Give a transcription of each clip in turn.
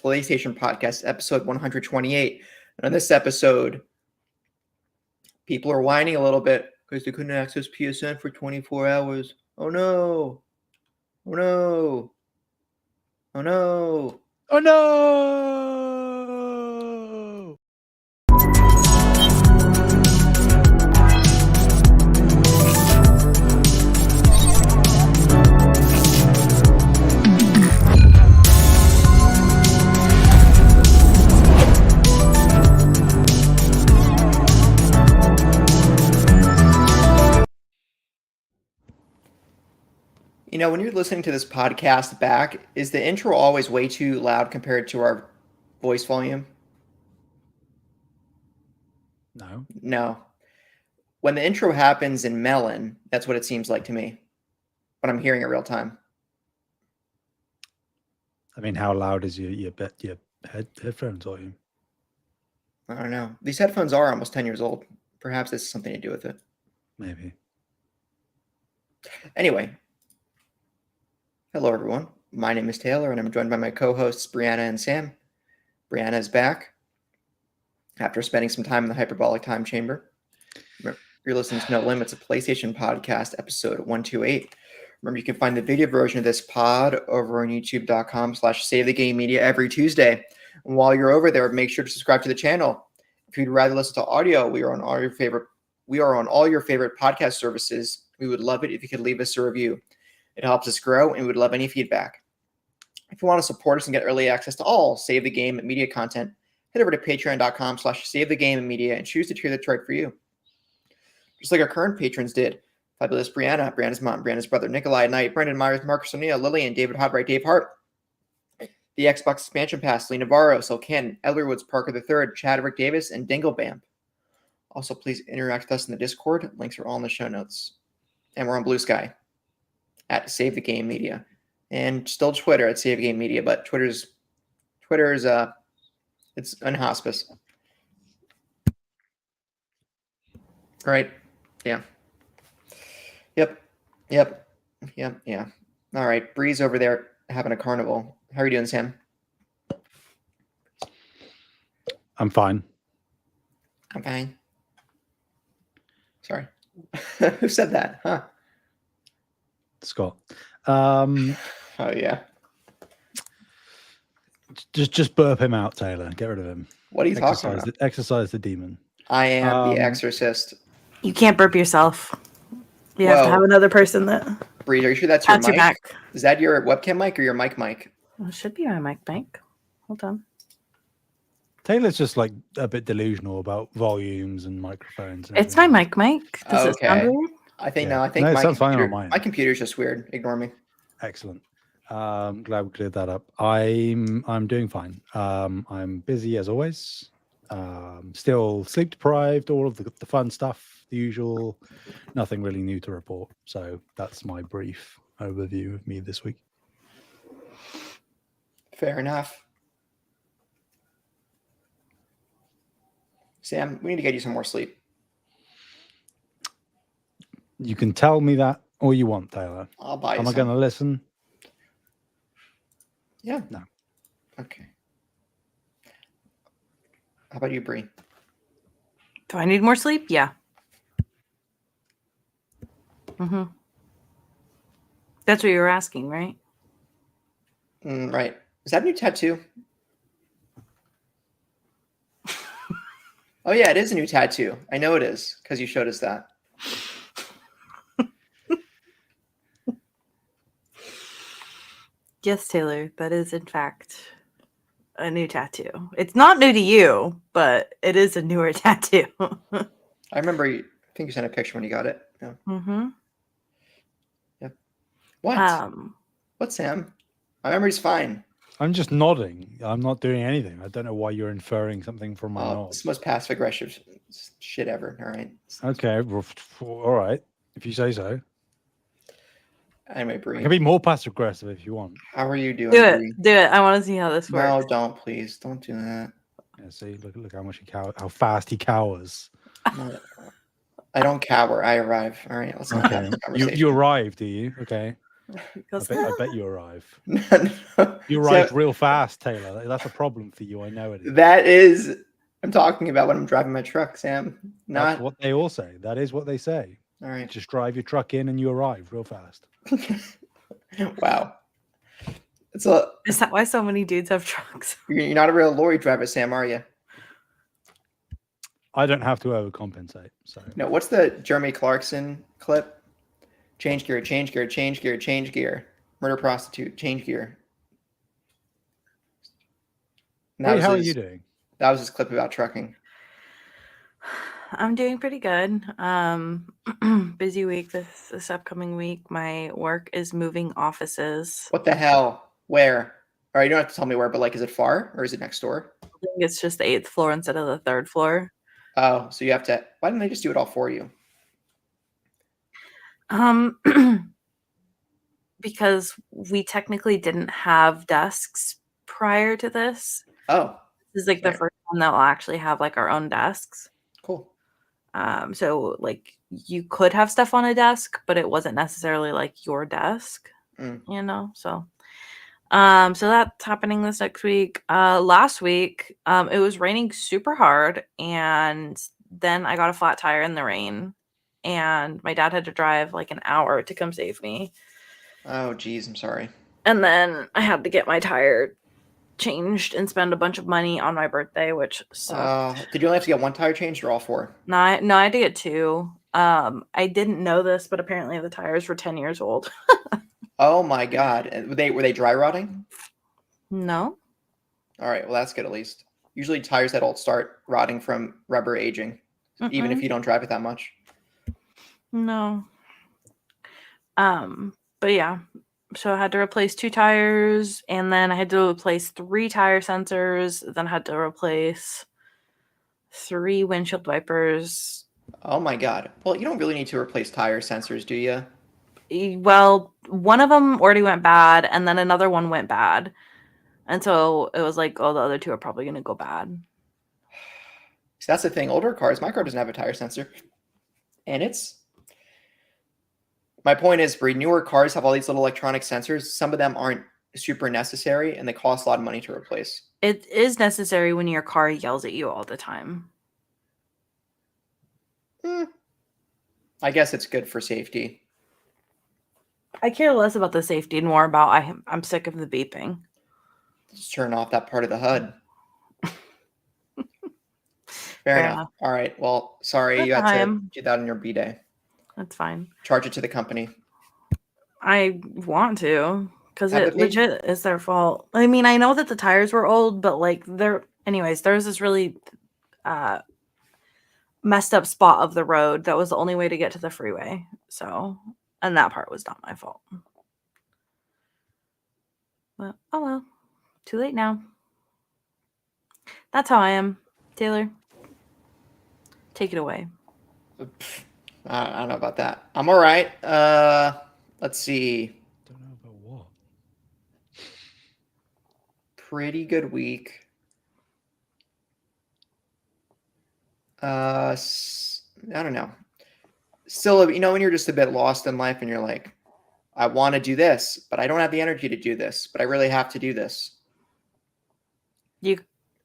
PlayStation Podcast, episode 128. And on this episode, people are whining a little bit because they couldn't access PSN for 24 hours. Oh no! Oh no! Oh no! Oh no! You know, when you're listening to this podcast back, is the intro always way too loud compared to our voice volume? No. No. When the intro happens in Melon, that's what it seems like to me. But I'm hearing it real time. I mean, how loud is your headphones volume? I don't know. These headphones are almost 10 years old. Perhaps this has something to do with it. Maybe. Anyway. Hello, everyone. My name is Taylor, and I'm joined by my co-hosts, Brianna and Sam. Brianna is back after spending some time in the hyperbolic time chamber. You're listening to No Limits, a PlayStation Podcast, episode 128. Remember, you can find the video version of this pod over on youtube.com/SaveTheGameMedia every Tuesday. And while you're over there, make sure to subscribe to the channel. If you'd rather listen to audio, we are on all your favorite podcast services. We would love it if you could leave us a review. It helps us grow, and we would love any feedback. If you want to support us and get early access to all Save the Game Media content, head over to patreon.com/SaveTheGameMedia and choose the tier that's right for you. Just like our current patrons did: Fabulous Brianna, Brianna's mom, Brianna's brother, Nikolai Knight, Brendan Myers, Marcus O'Neill, Lillian, David Hodbright, Dave Hart, the Xbox Expansion Pass, Lee Navarro, Sil Ken, Edward Woods, Parker III, Chadwick Davis, and Dinglebamp. Also, please interact with us in the Discord. Links are all in the show notes. And we're on Blue Sky at Save the Game Media, and still Twitter at Save the Game Media, but Twitter's it's in hospice. Right? Yeah. Yep. All right. Bree's over there having a carnival. How are you doing, Sam? I'm fine. I'm fine. Sorry. Who said that? Huh? Scott. Oh yeah. Just burp him out, Taylor. Get rid of him. What are you talking about? Exercise the demon. I am the exorcist. You can't burp yourself. You have to have another person that. Bree, are you sure that's your mic? Back. Is that your webcam mic or your mic? Well, it should be my mic. Hold on. Taylor's just like a bit delusional about volumes and microphones. And it's my mic. Does it sound weird? I think no. I think my computer's just weird. Ignore me. Excellent. Glad we cleared that up. I'm doing fine. I'm busy as always. Still sleep deprived. All of the fun stuff, the usual. Nothing really new to report. So that's my brief overview of me this week. Fair enough. Sam, we need to get you some more sleep. You can tell me that all you want, Taylor. I'll buy you Am some. I going to listen? Yeah. No. Okay. How about you, Bree? Do I need more sleep? Yeah. That's what you were asking, right? Right. Is that a new tattoo? Oh, yeah, it is a new tattoo. I know it is because you showed us that. Yes, Taylor, that is in fact a new tattoo. It's not new to you, but it is a newer tattoo. I remember I think you sent a picture when you got it. Yeah. Yep. What? What, Sam? My memory's fine. I'm just nodding. I'm not doing anything. I don't know why you're inferring something from my nod. It's the most passive aggressive shit ever. All right. Okay. All right. If you say so. Anyway, Bree. I can be more passive aggressive if you want. How are you doing? Do it. Bree? Do it. I want to see how this works. No, don't please. Don't do that. Yeah, see, look how much how fast he cowers. No, I don't cower. I arrive. All right. Let's not have this conversation. You arrive, do you? Okay. Because I bet you arrive. No, You so arrived real fast, Taylor. That's a problem for you. I know it is. that is, I'm talking about when I'm driving my truck, Sam. That's Not what they all say. That is what they say. all right. Just drive your truck in and you arrive real fast. Wow. It's a is that why so many dudes have trucks? you're not a real lorry driver, Sam, are you? I don't have to overcompensate. So No, what's the Jeremy Clarkson clip? Change gear, change gear, change gear, change gear. Murder prostitute, change gear. And Bree, how are you doing? That was his clip about trucking. I'm doing pretty good. Busy week this upcoming week. My work is moving offices. What the hell? Where? All right, you don't have to tell me where, but like, is it far or is it next door? I think it's just the 8th floor instead of the 3rd floor. Oh, so you have to. Why didn't they just do it all for you? Because we technically didn't have desks prior to this. Oh, This is like the fair. first one that will actually have like our own desks. Cool. So like you could have stuff on a desk, but it wasn't necessarily like your desk, you know? So that's happening this next week. Last week, it was raining super hard, and then I got a flat tire in the rain, and my dad had to drive like an hour to come save me. Oh, geez, I'm sorry. And then I had to get my tire changed and spend a bunch of money on my birthday, which sucked. Did you only have to get one tire changed or all four? No, I had to get 2. I didn't know this, but apparently the tires were 10 years old. Oh my God. And were they dry rotting? No. All right, well that's good at least. Usually tires that old start rotting from rubber aging, even if you don't drive it that much. No. But yeah. So I had to replace 2 tires, and then I had to replace 3 tire sensors, then I had to replace 3 windshield wipers. Oh my God. Well, you don't really need to replace tire sensors, do you? Well, one of them already went bad, and then another one went bad. And so it was like, oh, the other 2 are probably going to go bad. So that's the thing. Older cars, my car doesn't have a tire sensor. And my point is, Bree, newer cars have all these little electronic sensors. Some of them aren't super necessary, and they cost a lot of money to replace. It is necessary when your car yells at you all the time. I guess it's good for safety. I care less about the safety and more about I'm sick of the beeping. Just turn off that part of the HUD. Fair enough. All right. Well, sorry you had to do that on your B-Day. That's fine. Charge it to the company. I want to, because it legit is their fault. I mean, I know that the tires were old, but like anyways, there was this really messed up spot of the road that was the only way to get to the freeway. So, and that part was not my fault. But oh well, too late now. That's how I am. Taylor, take it away. I don't know about that. I'm all right. Let's see. Don't know about what. Pretty good week. I don't know. Still, when you're just a bit lost in life and you're like, I want to do this, but I don't have the energy to do this, but I really have to do this.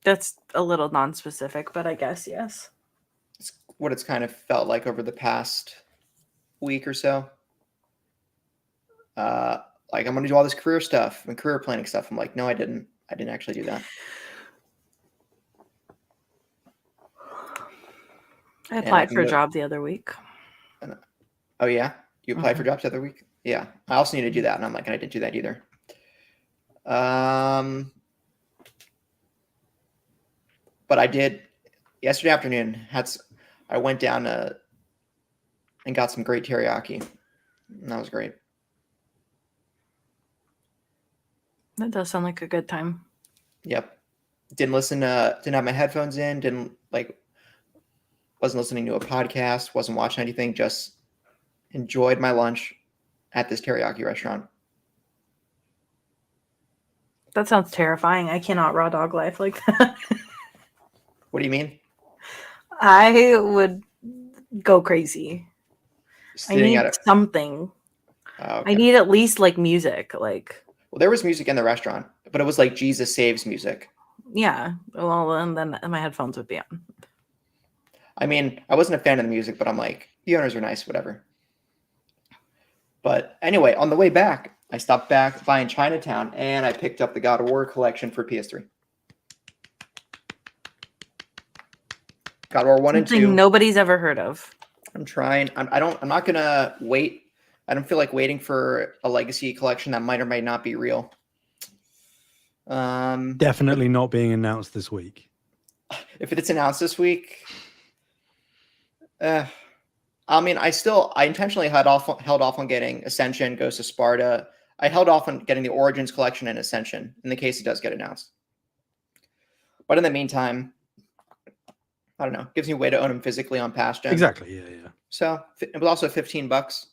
That's a little non-specific, but I guess yes. It's what it's kind of felt like over the past week or so. Like I'm going to do all this career stuff and career planning stuff. I'm like, no, I didn't actually do that. I applied for a job the other week. Oh yeah? You applied for jobs the other week? Yeah. I also need to do that. And I'm like, I didn't do that either. But I did yesterday afternoon. I went down and got some great teriyaki. And that was great. That does sound like a good time. Yep. Didn't have my headphones in. Wasn't listening to a podcast. Wasn't watching anything. Just enjoyed my lunch at this teriyaki restaurant. That sounds terrifying. I cannot raw dog life like that. What do you mean? I would go crazy. Sitting I need something. Oh, I need at least like music. Like, well, there was music in the restaurant, but it was like Jesus Saves music. yeah. Well, and then my headphones would be on. I mean, I wasn't a fan of the music, but I'm like, the owners are nice, whatever. But anyway, on the way back, I stopped back by in Chinatown and I picked up the God of War collection for PS3. God of War 1 and 2. Nobody's ever heard of. I'm trying. I'm not gonna wait. I don't feel like waiting for a legacy collection that might or might not be real. Definitely not being announced this week. If it's announced this week, I mean, I intentionally held off on getting Ascension, Ghost of Sparta. I held off on getting the Origins collection and Ascension in the case it does get announced. But in the meantime, I don't know. Gives me a way to own them physically on past gen. Exactly. Yeah. So it was also $15.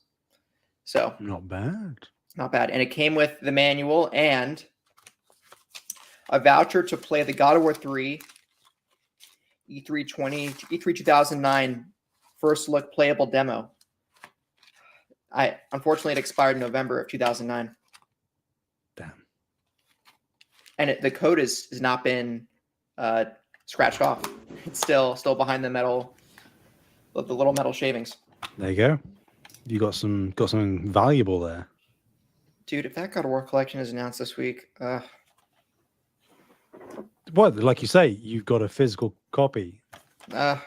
So not bad. Not bad. And it came with the manual and a voucher to play the God of War 3 E3 2009 first look playable demo. Unfortunately, it expired in November of 2009. Damn. And the code has not been scratched off. It's still behind the little metal shavings. There you go. You got something valuable there. Dude, if that God of War collection is announced this week, well, like you say, you've got a physical copy. Yeah,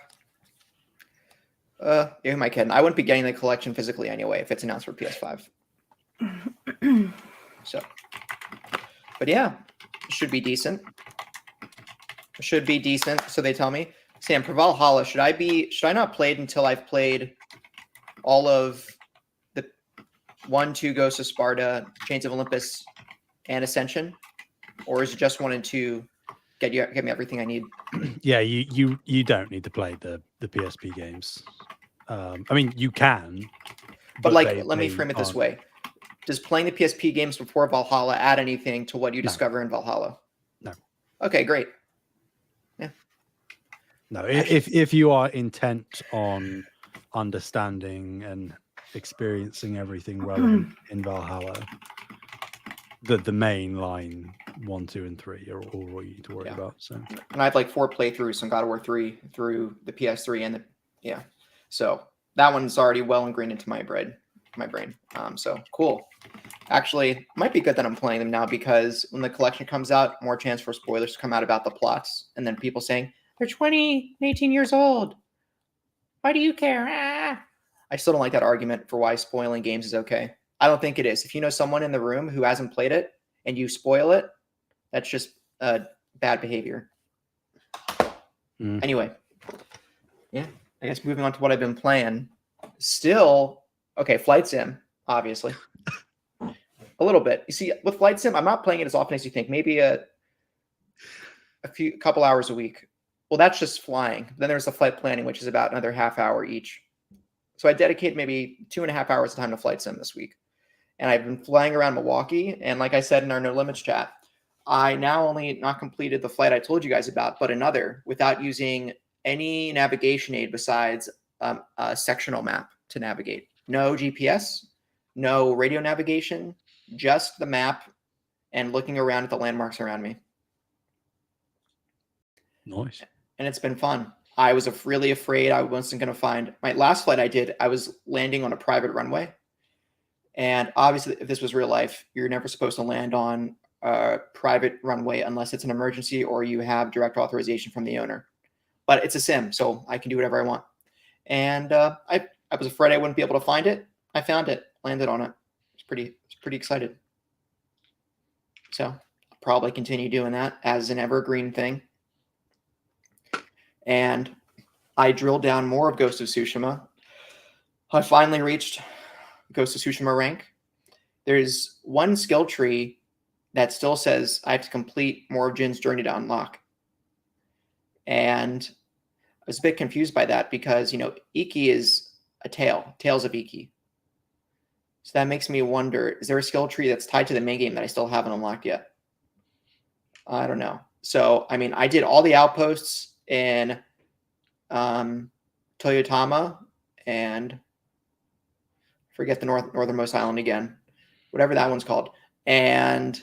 who am I kidding? I wouldn't be getting the collection physically anyway if it's announced for PS5. So, but yeah, should be decent. Should be decent. So they tell me. Sam, for Valhalla, should I not play it until I've played all of the 1, 2 Ghosts of Sparta, Chains of Olympus, and Ascension, or is it just 1 and 2 get me everything I need? Yeah, you don't need to play the PSP games. I mean, you can, but like, let me frame it this way: does playing the PSP games before Valhalla add anything to what you discover in Valhalla? No. Okay, great. Yeah. No, if you are intent on understanding and experiencing everything relevant in Valhalla, the main line 1, 2, and 3 are all you need to worry about. So, and I have like 4 playthroughs on God of War 3 through the PS3 and so that one's already well ingrained into my brain. So cool. Actually, might be good that I'm playing them now because when the collection comes out, more chance for spoilers to come out about the plots, and then people saying they're 20, 18 years old. Why do you care? I still don't like that argument for why spoiling games is okay. I don't think it is. If you know someone in the room who hasn't played it and you spoil it, that's just bad behavior. Anyway, yeah, I guess moving on to what I've been playing. Still, okay, Flight Sim, obviously. A little bit. You see, with Flight Sim, I'm not playing it as often as you think. Maybe a couple hours a week. Well, that's just flying. Then there's the flight planning, which is about another half hour each. So I dedicated maybe 2.5 hours of time to Flight Sim this week. And I've been flying around Milwaukee. And like I said in our No Limits chat, I now only not completed the flight I told you guys about, but another without using any navigation aid besides a sectional map to navigate. No GPS, no radio navigation, just the map and looking around at the landmarks around me. Nice. And it's been fun. I was really afraid I wasn't going to find my last flight I did. I was landing on a private runway. And obviously, if this was real life, you're never supposed to land on a private runway unless it's an emergency or you have direct authorization from the owner. But it's a sim, so I can do whatever I want. And I was afraid I wouldn't be able to find it. I found it, landed on it. It's pretty excited. So I'll probably continue doing that as an evergreen thing. And I drilled down more of Ghost of Tsushima. I finally reached Ghost of Tsushima rank. There's one skill tree that still says I have to complete more of Jin's journey to unlock. And I was a bit confused by that because, Iki is a Tales of Iki. So that makes me wonder, is there a skill tree that's tied to the main game that I still haven't unlocked yet? I don't know. So, I mean, I did all the outposts in Toyotama and I forget the northernmost island again, whatever that one's called, and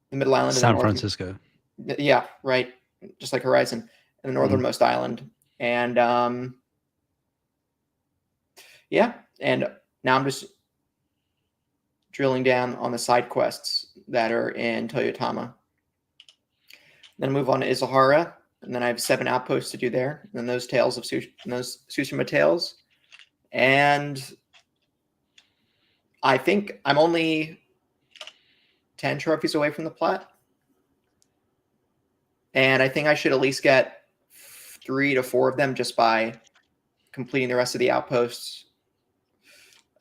the middle island. San Francisco. Yeah, right. Just like Horizon, and the northernmost island. And yeah, and now I'm just drilling down on the side quests that are in Toyotama. Then I move on to Izahara, and then I have 7 outposts to do there. And then those Tales of those Tsushima Tales. And I think I'm only 10 trophies away from the plat. And I think I should at least get 3 to 4 of them just by completing the rest of the outposts.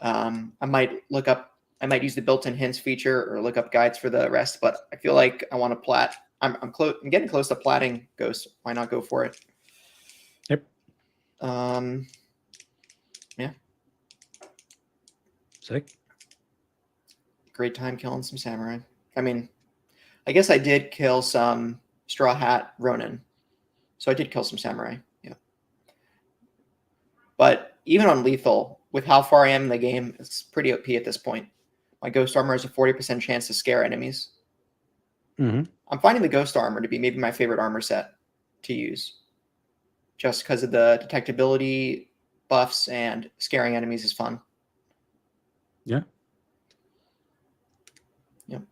I might use the built-in hints feature or look up guides for the rest, but I feel like I want to plat. I'm getting close to platting Ghost. Why not go for it? Yep. Yeah. Sick. Great time killing some samurai. I mean, I guess I did kill some Straw Hat Ronin. So I did kill some samurai. Yeah. But even on lethal, with how far I am in the game, it's pretty OP at this point. My Ghost Armor has a 40% chance to scare enemies. I'm finding the Ghost Armor to be maybe my favorite armor set to use. Just because of the detectability buffs and scaring enemies is fun. Yeah. Yep.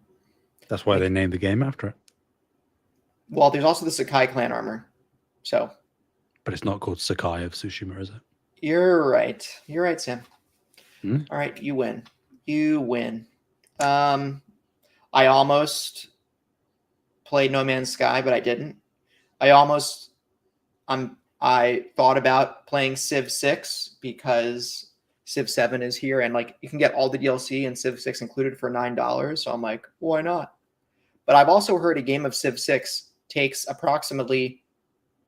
That's why they named the game after it. Well, there's also the Sakai clan armor. So. But it's not called Sakai of Tsushima, is it? You're right. You're right, Sam. All right, you win. You win. I almost played No Man's Sky, but I didn't. I thought about playing Civ 6 because Civ 7 is here, and like you can get all the DLC and Civ 6 included for $9. So I'm like, why not? But I've also heard a game of Civ 6 takes approximately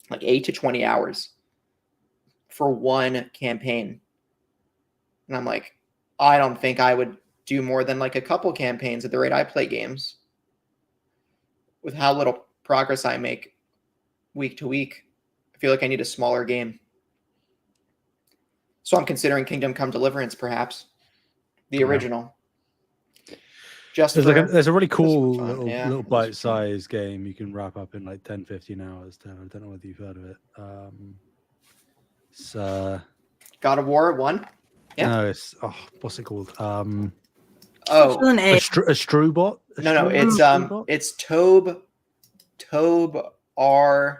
like 8 to 20 hours for one campaign. And I'm like, I don't think I would do more than like a couple campaigns at the rate I play games. With how little progress I make week to week, I feel like I need a smaller game. So I'm considering Kingdom Come Deliverance, perhaps. The original. There's a really cool little bite-sized game you can wrap up in like 10, 15 hours. I don't know whether you've heard of it. It's God of War 1? Yeah. No, it's what's it called? A Astrobot? No, it's Tobe Ars.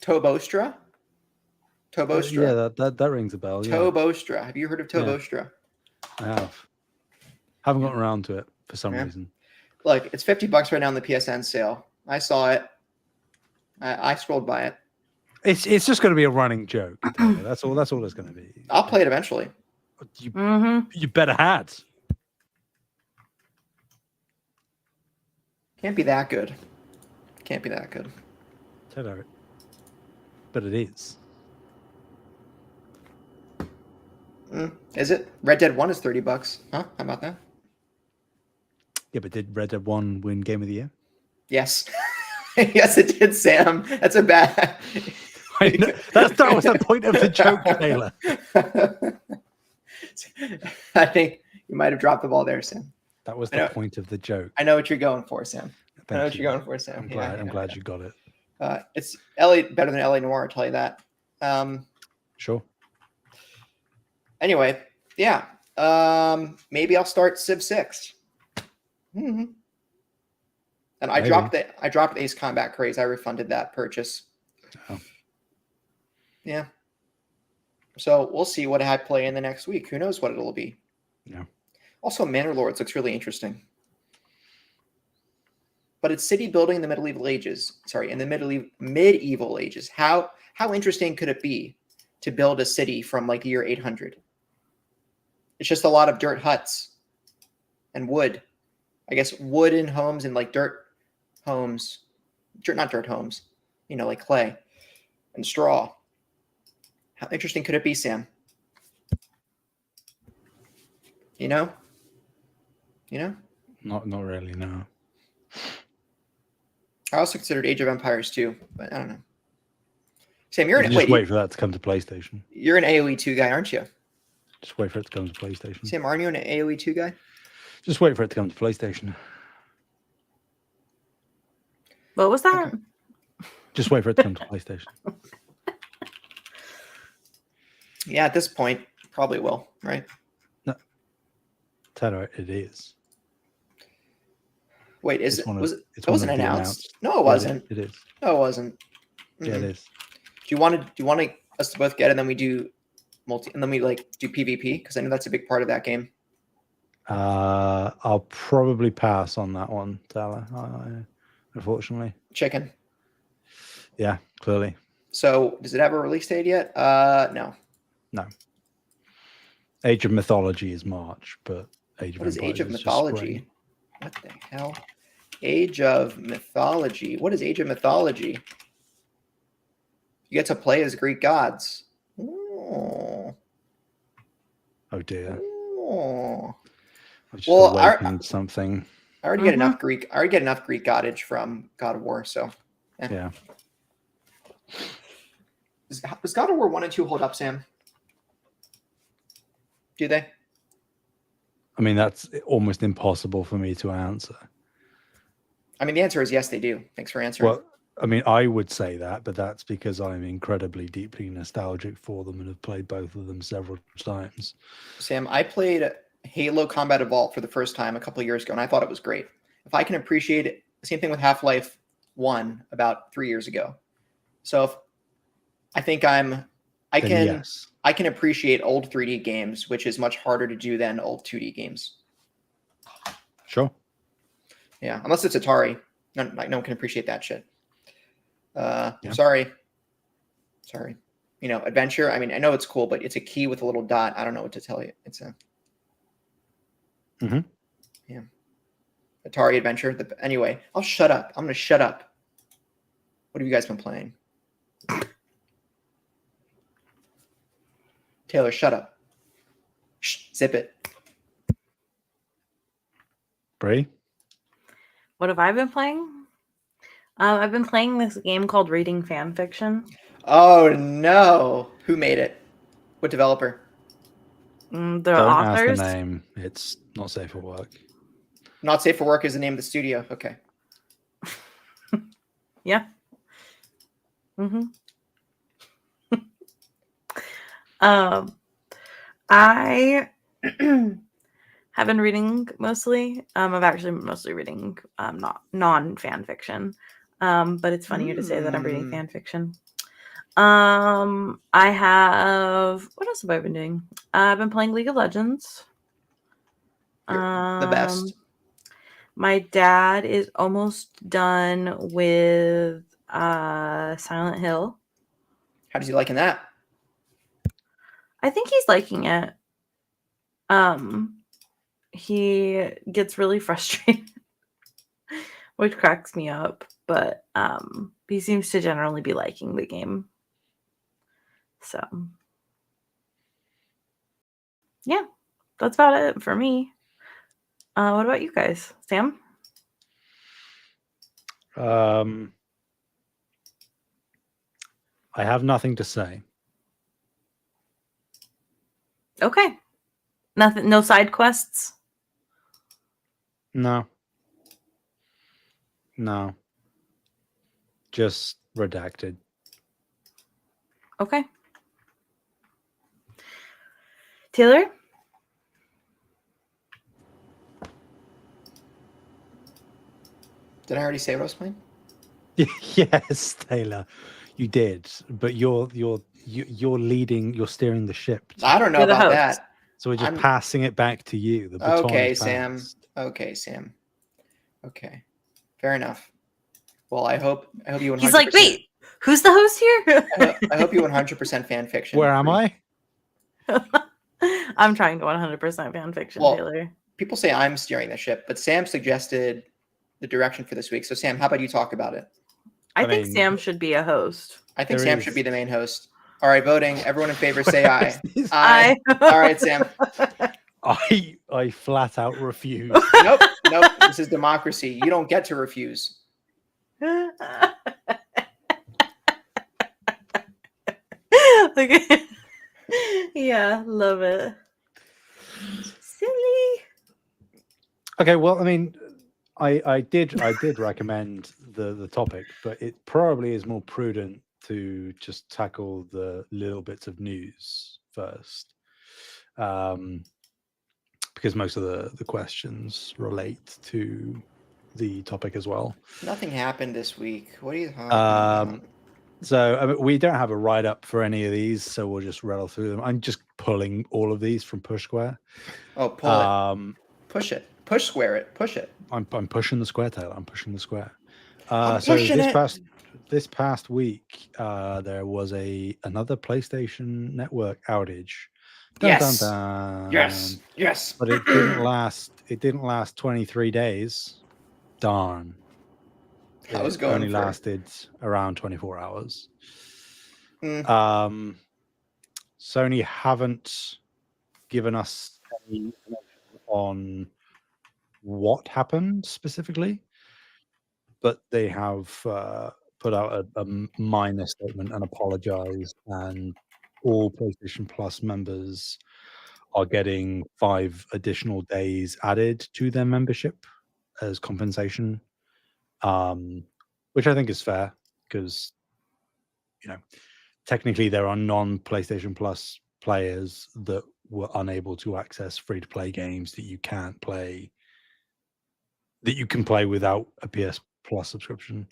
Tobostra? Yeah, that rings a bell. Yeah. Tobostra. Have you heard of Tobostra? I have. Haven't gotten around to it for some reason. Look, it's $50 right now on the PSN sale. I saw it. I scrolled by it. It's just going to be a running joke. That's all it's going to be. I'll play it eventually. You better had. Can't be that good. Can't be that good. Totally. But it is. Is it? Red Dead 1 is $30. Huh? How about that? Yeah, but did Red Dead 1 win Game of the Year? Yes. Yes, it did, Sam. That's a bad... I know. That was the point of the joke, Taylor. I think you might have dropped the ball there, Sam. That was the point of the joke. I know what you're going for, Sam. Thank I know what you. you're going for, Sam. I'm glad you got it. It's LA better than LA Noir, I'll tell you that. Sure. Anyway, yeah. Maybe I'll start Civ 6. And I dropped Ace Combat Craze. I refunded that purchase. Oh. Yeah. So we'll see what I play in the next week. Who knows what it'll be? Yeah. Also, Manor Lords looks really interesting. But it's city building in the medieval ages. Sorry, in the medieval ages. How interesting could it be to build a city from like the year 800? It's just a lot of dirt huts and wood. I guess wooden homes and like dirt homes. Not dirt homes. Like clay and straw. How interesting could it be, Sam? Not really, no. I also considered Age of Empires 2, but I don't know. Sam, you're Just wait for that to come to PlayStation. You're an AoE 2 guy, aren't you? Just wait for it to come to PlayStation. Sam, aren't you an AoE 2 guy? Just wait for it to come to PlayStation. What was that? Okay. Just wait for it to come to PlayStation. Yeah, at this point, probably will, right? No, Taylor, it is. Wait, It wasn't announced? No, it wasn't. It is. No, it wasn't. Yeah, it is. Do you want us to both get it, and then we do and then we do PvP? Because I know that's a big part of that game. I'll probably pass on that one, Taylor. Unfortunately. Chicken. Yeah, clearly. So, does it have a release date yet? No. No. Age of Mythology is March, but Age of What is Empires Age of is just Mythology? spring. What the hell? Age of Mythology. What is Age of Mythology? You get to play as Greek gods. Oh dear. Oh. I just Well, awakened something. I already get enough Greek. I already get enough Greek godage from God of War. So Yeah. Does God of War 1 and 2 hold up, Sam? Do they? I mean, that's almost impossible for me to answer. I mean, the answer is yes, they do. Thanks for answering. Well, I mean, I would say that, but that's because I'm incredibly deeply nostalgic for them and have played both of them several times. Sam, I played Halo Combat Evolved for the first time a couple of years ago, and I thought it was great. If I can appreciate it, same thing with Half-Life 1 about 3 years ago. So if I think I can appreciate old 3D games, which is much harder to do than old 2D games. Sure. Yeah, unless it's Atari. No one can appreciate that shit. Sorry. Adventure. I mean, I know it's cool, but it's a key with a little dot. I don't know what to tell you. It's a yeah, Atari Adventure. Anyway, I'll shut up. I'm gonna shut up. What have you guys been playing? Taylor, shut up. Shh, zip it. Bree? What have I been playing? I've been playing this game called Reading Fan Fiction. Oh no! Who made it? What developer? The Don't authors. ask the name. It's not safe for work. Not Safe for Work is the name of the studio. Okay. Yeah. I have been reading mostly. I've actually been mostly reading not non-fan fiction. But it's funnier to say that I'm reading fan fiction. I have what else have I been doing? I've been playing League of Legends. The best. My dad is almost done with Silent Hill. How does he liking that? I think he's liking it. He gets really frustrated, which cracks me up, but he seems to generally be liking the game. So, yeah, that's about it for me. What about you guys? Sam? I have nothing to say. Okay. Nothing, no side quests? No. Just redacted. Okay. Taylor? Did I already say what I was playing? Yes, Taylor, you did. But you're leading. You're steering the ship. I don't know You're the about host. that. So we're just passing it back to you. The baton Okay, is Sam. passed. Okay, Sam. Okay, fair enough. Well, I hope you. 100%, He's like, wait, who's the host here? I hope you 100% fan fiction. Where am I? I'm trying to 100% fan fiction, Well, Taylor. People say I'm steering the ship, but Sam suggested the direction for this week. So, Sam, how about you talk about it? I think Sam should be a host. I think There Sam is- should be the main host. All right, voting. Everyone in favor, say aye. This- Aye. All right, Sam. I flat out refuse. Nope. This is democracy. You don't get to refuse. Okay. Yeah, love it. Silly. Okay, well, I mean, I did recommend the topic, but it probably is more prudent to just tackle the little bits of news first, because most of the questions relate to the topic as well. Nothing happened this week. What are you talking about? So I mean, we don't have a write-up for any of these, so we'll just rattle through them. I'm just pulling all of these from Push Square. Oh, pull it. Push it. Push square it. Push it. I'm pushing the square, Taylor. I'm pushing the square. I'm So pushing it. this past week, there was another PlayStation Network outage. Dun, Yes. dun, dun. Yes. But it didn't last. It didn't last 23 days. Darn. I was It going only for lasted around 24 hours. Mm. Sony haven't given us any information on what happened specifically, but they have put out a minor statement and apologized, and all PlayStation Plus members are getting 5 additional days added to their membership as compensation, which I think is fair because, you know, technically there are non-PlayStation Plus players that were unable to access free-to-play games that you can play without a PS Plus subscription.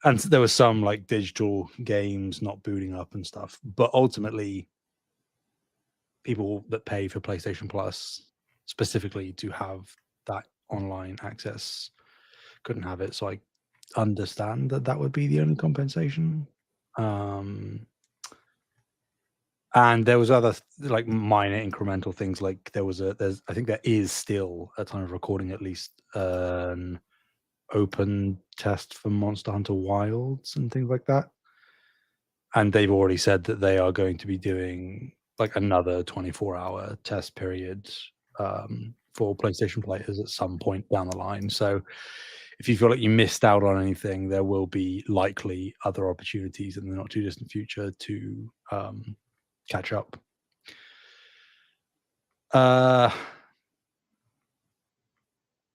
And there was some like digital games not booting up and stuff, but ultimately people that pay for PlayStation Plus specifically to have that online access couldn't have it. So I understand that would be the only compensation. And there was other like minor incremental things, like I think there is still at time of recording at least an open test for Monster Hunter Wilds and things like that. And they've already said that they are going to be doing like another 24-hour test period for PlayStation players at some point down the line. So if you feel like you missed out on anything, there will be likely other opportunities in the not too distant future to catch up.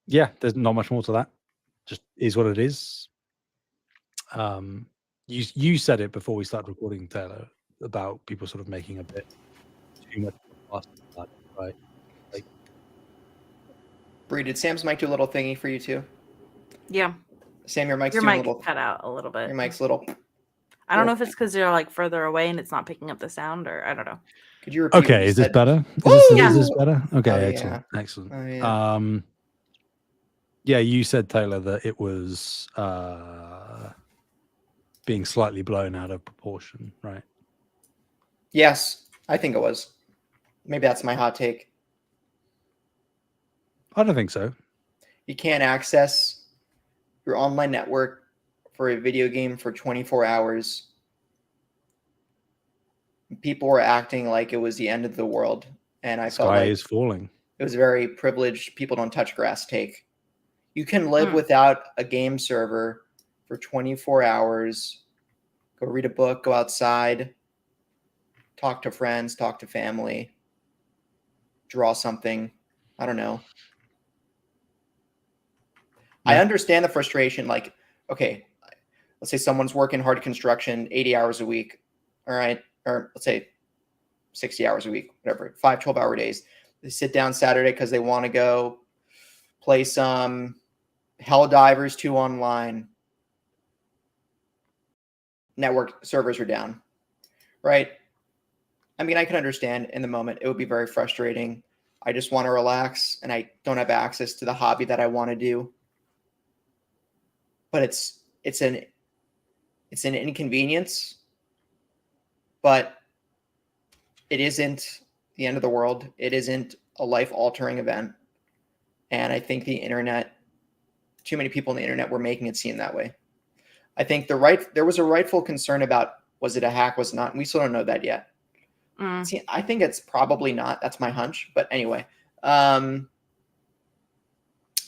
Yeah, there's not much more to that. Just is what it is. You said it before we started recording, Taylor, about people sort of making a bit too much fuss about it, right? Like, Bree, did Sam's mic do a little thingy for you too? Yeah. Sam, your mic's Your doing mic a little. cut out a little bit. Your mic's a little. I don't know if it's because you're like further away and it's not picking up the sound, or I don't know. Could you repeat? okay, is this better? Is this better? Okay, Oh, excellent. Oh, yeah. Yeah, you said, Taylor, that it was being slightly blown out of proportion, right? Yes, I think it was. Maybe that's my hot take. I don't think so. You can't access your online network for a video game for 24 hours. People were acting like it was the end of the world, and I felt Sky like is falling. it was a very privileged people don't touch grass take. You can live without a game server for 24 hours, go read a book, go outside, talk to friends, talk to family, draw something. I don't know. Yeah. I understand the frustration. Like, okay, let's say someone's working hard construction 80 hours a week. All right. Or let's say 60 hours a week, whatever, 5 12-hour days. They sit down Saturday because they want to go play some Helldivers 2 online. Network servers are down, right? I mean, I can understand in the moment it would be very frustrating. I just want to relax and I don't have access to the hobby that I want to do. But it's an inconvenience, but it isn't the end of the world. It isn't a life-altering event. And I think the internet, too many people on the internet were making it seem that way. I think there was a rightful concern about, was it a hack, was it not? And we still don't know that yet. See, I think it's probably not. That's my hunch. But anyway, I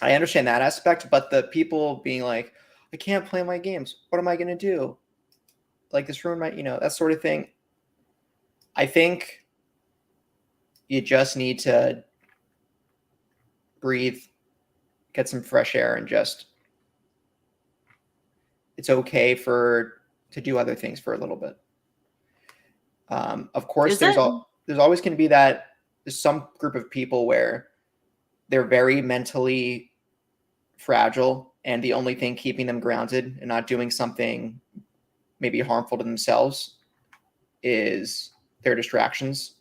understand that aspect. But the people being like, I can't play my games. What am I going to do? Like, this ruined my, that sort of thing. I think you just need to breathe, get some fresh air, and just, it's okay to do other things for a little bit. Of course, there's always going to be there's some group of people where they're very mentally fragile, and the only thing keeping them grounded and not doing something maybe harmful to themselves is their distractions.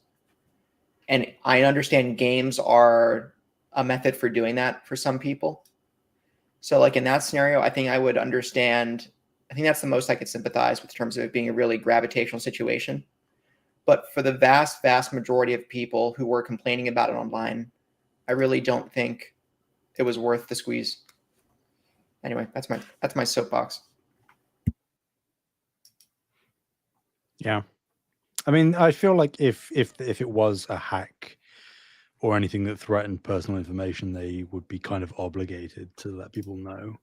And I understand games are a method for doing that for some people. So like in that scenario, I think I would understand. I think that's the most I could sympathize with in terms of it being a really gravitational situation. But for the vast, vast majority of people who were complaining about it online, I really don't think it was worth the squeeze. Anyway, that's my soapbox. Yeah. I mean, I feel like if it was a hack or anything that threatened personal information, they would be kind of obligated to let people know.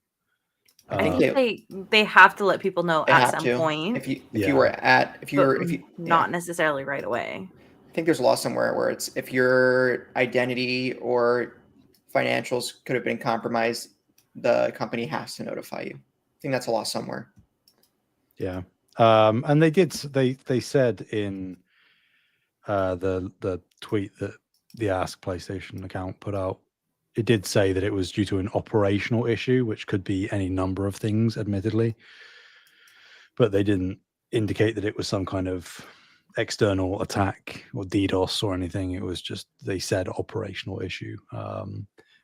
I think they have to let people know at some point. If you were not necessarily right away. I think there's a law somewhere where it's if your identity or financials could have been compromised, the company has to notify you. I think that's a law somewhere. Yeah. And they said in the tweet that the Ask PlayStation account put out, it did say that it was due to an operational issue, which could be any number of things, admittedly. But they didn't indicate that it was some kind of external attack or DDoS or anything. It was just, they said operational issue.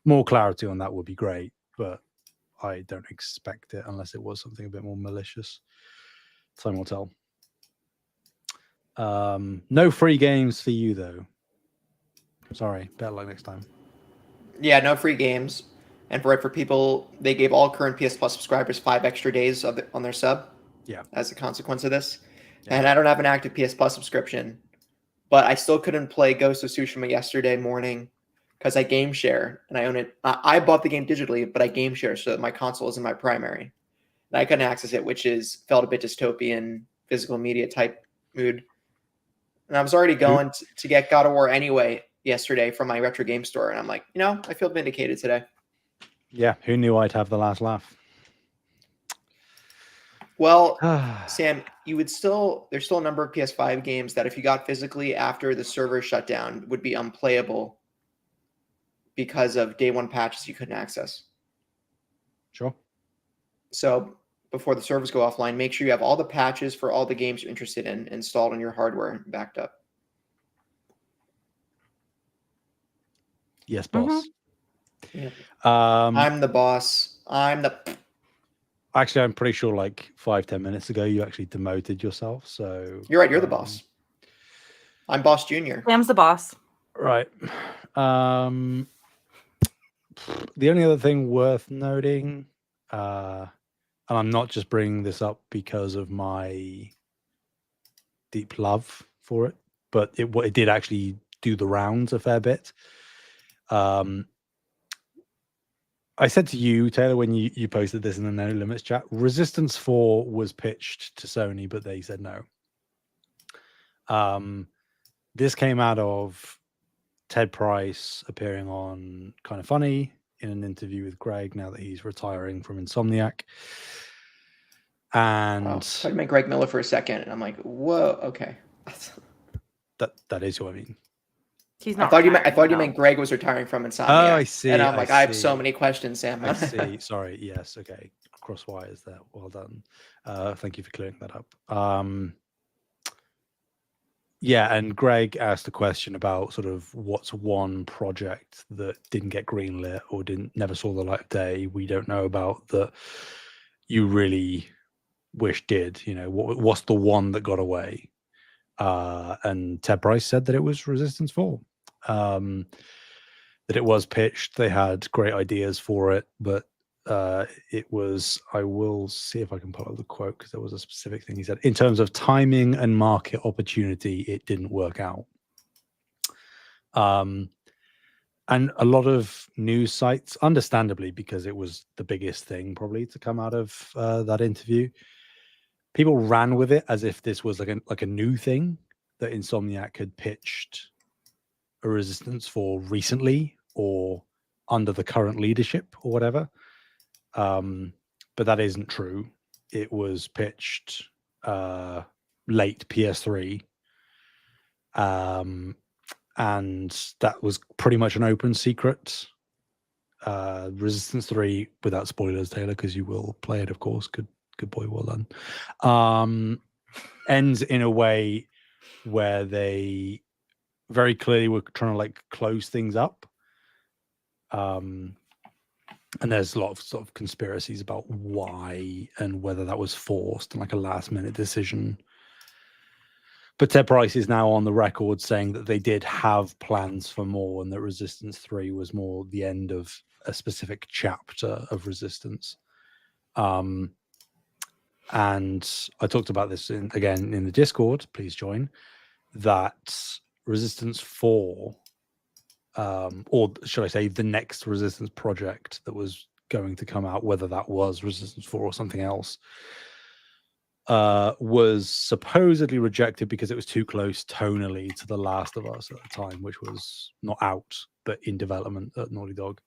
More clarity on that would be great, but I don't expect it unless it was something a bit more malicious. Time will tell. No free games for you, though. Sorry, better luck next time. Yeah, no free games. And for people, they gave all current PS Plus subscribers 5 extra days on their sub. Yeah. As a consequence of this. Yeah. And I don't have an active PS Plus subscription, but I still couldn't play Ghost of Tsushima yesterday morning because I game share and I own it. I bought the game digitally, but I game share so that my console isn't my primary. And I couldn't access it, which felt a bit dystopian, physical media type mood. And I was already going to get God of War anyway yesterday from my retro game store. And I'm like, I feel vindicated today. Yeah, who knew I'd have the last laugh? Well, Sam, there's still a number of PS5 games that if you got physically after the server shut down would be unplayable because of day one patches you couldn't access. Sure. So before the servers go offline, make sure you have all the patches for all the games you're interested in installed on your hardware and backed up. Yes, boss. Mm-hmm. Yeah. I'm the boss. Actually, I'm pretty sure like 5-10 minutes ago, you actually demoted yourself. So you're right. You're the boss. I'm Boss Junior. Sam's the boss. Right. The only other thing worth noting, and I'm not just bringing this up because of my deep love for it, but it did actually do the rounds a fair bit. I said to you, Taylor, when you posted this in the No Limits chat, Resistance 4 was pitched to Sony, but they said no. This came out of Ted Price appearing on Kind of Funny in an interview with Greg now that he's retiring from Insomniac. And I thought you meant Greg Miller for a second, and I'm like, whoa, okay. that is who I mean. He's not. I thought you meant Greg was retaring from Insomniac. Oh, I see. And I'm like, I have so many questions, Sam. I see. Sorry. Yes. Okay. Cross wires there. Well done. Thank you for clearing that up. Yeah, and Greg asked a question about sort of what's one project that didn't get greenlit or never saw the light of day. We don't know about that you really wish did. What's the one that got away? And Ted Price said that it was Resistance 4. That it was pitched. They had great ideas for it, but it was, I will see if I can pull up the quote because there was a specific thing he said. In terms of timing and market opportunity, it didn't work out. And And a lot of news sites, understandably, because it was the biggest thing probably to come out of that interview, people ran with it as if this was like a new thing that Insomniac had pitched a Resistance for recently or under the current leadership or whatever. But that isn't true. It was pitched late PS3. And that was pretty much an open secret. Resistance 3, without spoilers, Taylor, because you will play it, of course. Good boy, well done. Ends in a way where they very clearly were trying to like close things up. And there's a lot of sort of conspiracies about why and whether that was forced and like a last minute decision. But Ted Price is now on the record saying that they did have plans for more and that Resistance 3 was more the end of a specific chapter of Resistance. And I talked about this again in the Discord, please join, that Resistance 4, or should I say the next Resistance project that was going to come out, whether that was Resistance 4 or something else, was supposedly rejected because it was too close tonally to The Last of Us at the time, which was not out but in development at Naughty Dog.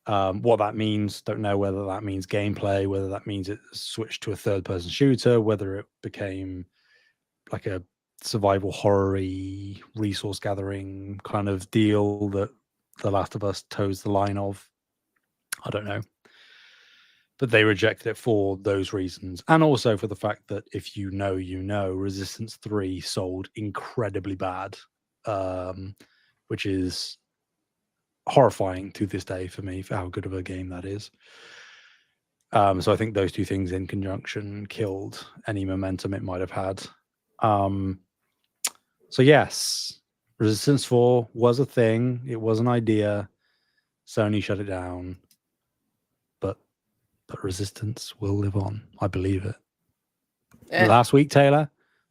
What that means, don't know. Whether that means gameplay, whether that means it switched to a third-person shooter, whether it became like a survival horror-y resource gathering kind of deal that The Last of Us toes the line of, I don't know. But they rejected it for those reasons, and also for the fact that if you know, Resistance 3 sold incredibly bad, which is horrifying to this day for me for how good of a game that is. So I think those two things in conjunction killed any momentum it might have had. So yes, Resistance 4 was a thing. It was an idea. Sony shut it down. But Resistance will live on. I believe it. Last week, Taylor,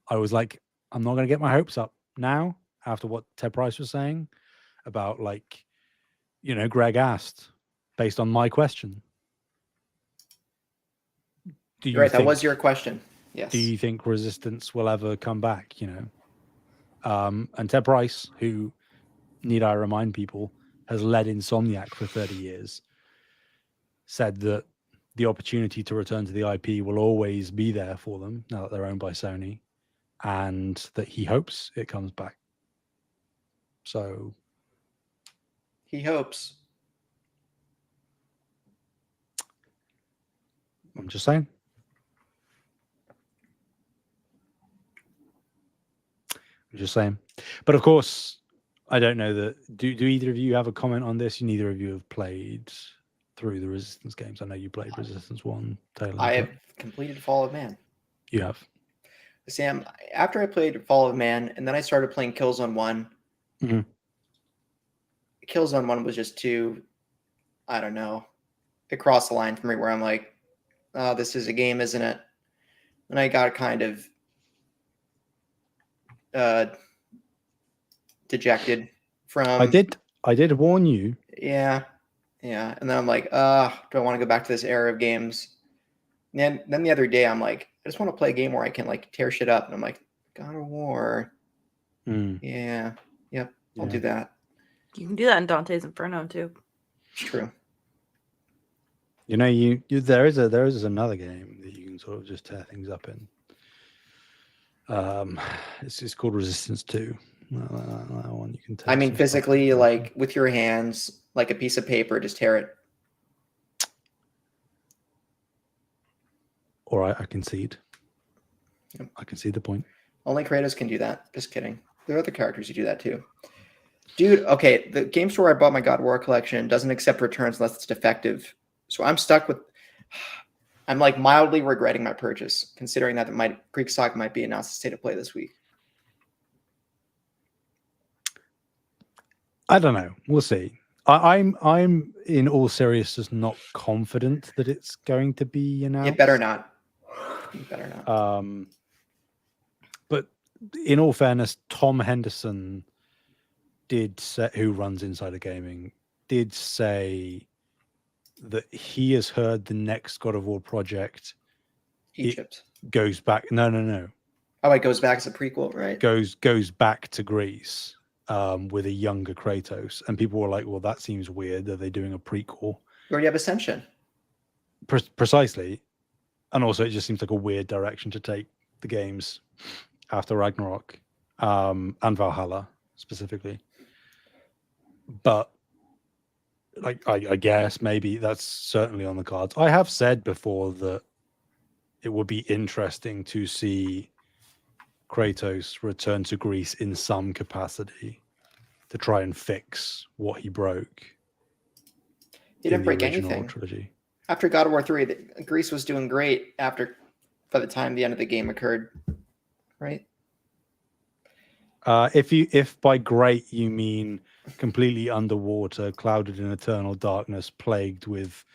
I was like, I'm not going to get my hopes up now after what Ted Price was saying about, like, you know, Greg asked based on my question. Do you right, that was your question. Yes. Do you think Resistance will ever come back, you know? And Ted Price, who, need I remind people, has led Insomniac for 30 years, said that the opportunity to return to the IP will always be there for them now that they're owned by Sony, and that he hopes it comes back. So he hopes. I'm just saying. But of course, I don't know that. Do either of you have a comment on this? Neither of you have played through the Resistance games. I know you played Resistance 1, Taylor. I have completed Fall of Man. You have. Sam, after I played Fall of Man and then I started playing Killzone 1, Killzone 1 was just too, I don't know, it crossed the line for me where I'm like, oh, this is a game, isn't it? And I got kind of dejected from... I did warn you. Yeah. And then I'm like, do I want to go back to this era of games? And then the other day, I'm like, I just want to play a game where I can like tear shit up. And I'm like, God of War. Yeah. Yep. I'll do that. You can do that in Dante's Inferno too. It's true. You know, there is another game that you can sort of just tear things up in. It's called Resistance 2. That one you can. I mean, physically, like with your hands, like a piece of paper, just tear it. All right, I concede. Yep. I concede the point. Only Kratos can do that. Just kidding. There are other characters who do that too. Dude, okay, the game store I bought my God of War collection doesn't accept returns unless it's defective. So I'm stuck with... I'm like mildly regretting my purchase, considering that Greek Stock might be announced a state of play this week. I don't know. We'll see. I'm in all seriousness not confident that it's going to be announced. It better not. But in all fairness, Tom Henderson did say, who runs Insider Gaming, did say that he has heard the next God of War project Egypt. goes back. No. Oh, it goes back as a prequel, right? Goes back to Greece with a younger Kratos, and people were like, "Well, that seems weird. Are they doing a prequel?" You already have Ascension. Precisely, and also it just seems like a weird direction to take the games after Ragnarok and Valhalla specifically. But like, I guess maybe that's certainly on the cards. I have said before that it would be interesting to see Kratos return to Greece in some capacity to try and fix what he broke. He didn't in break the original anything. Trilogy. After God of War 3, Greece was doing great by the time the end of the game occurred, right? If by great you mean completely underwater, clouded in eternal darkness, plagued with,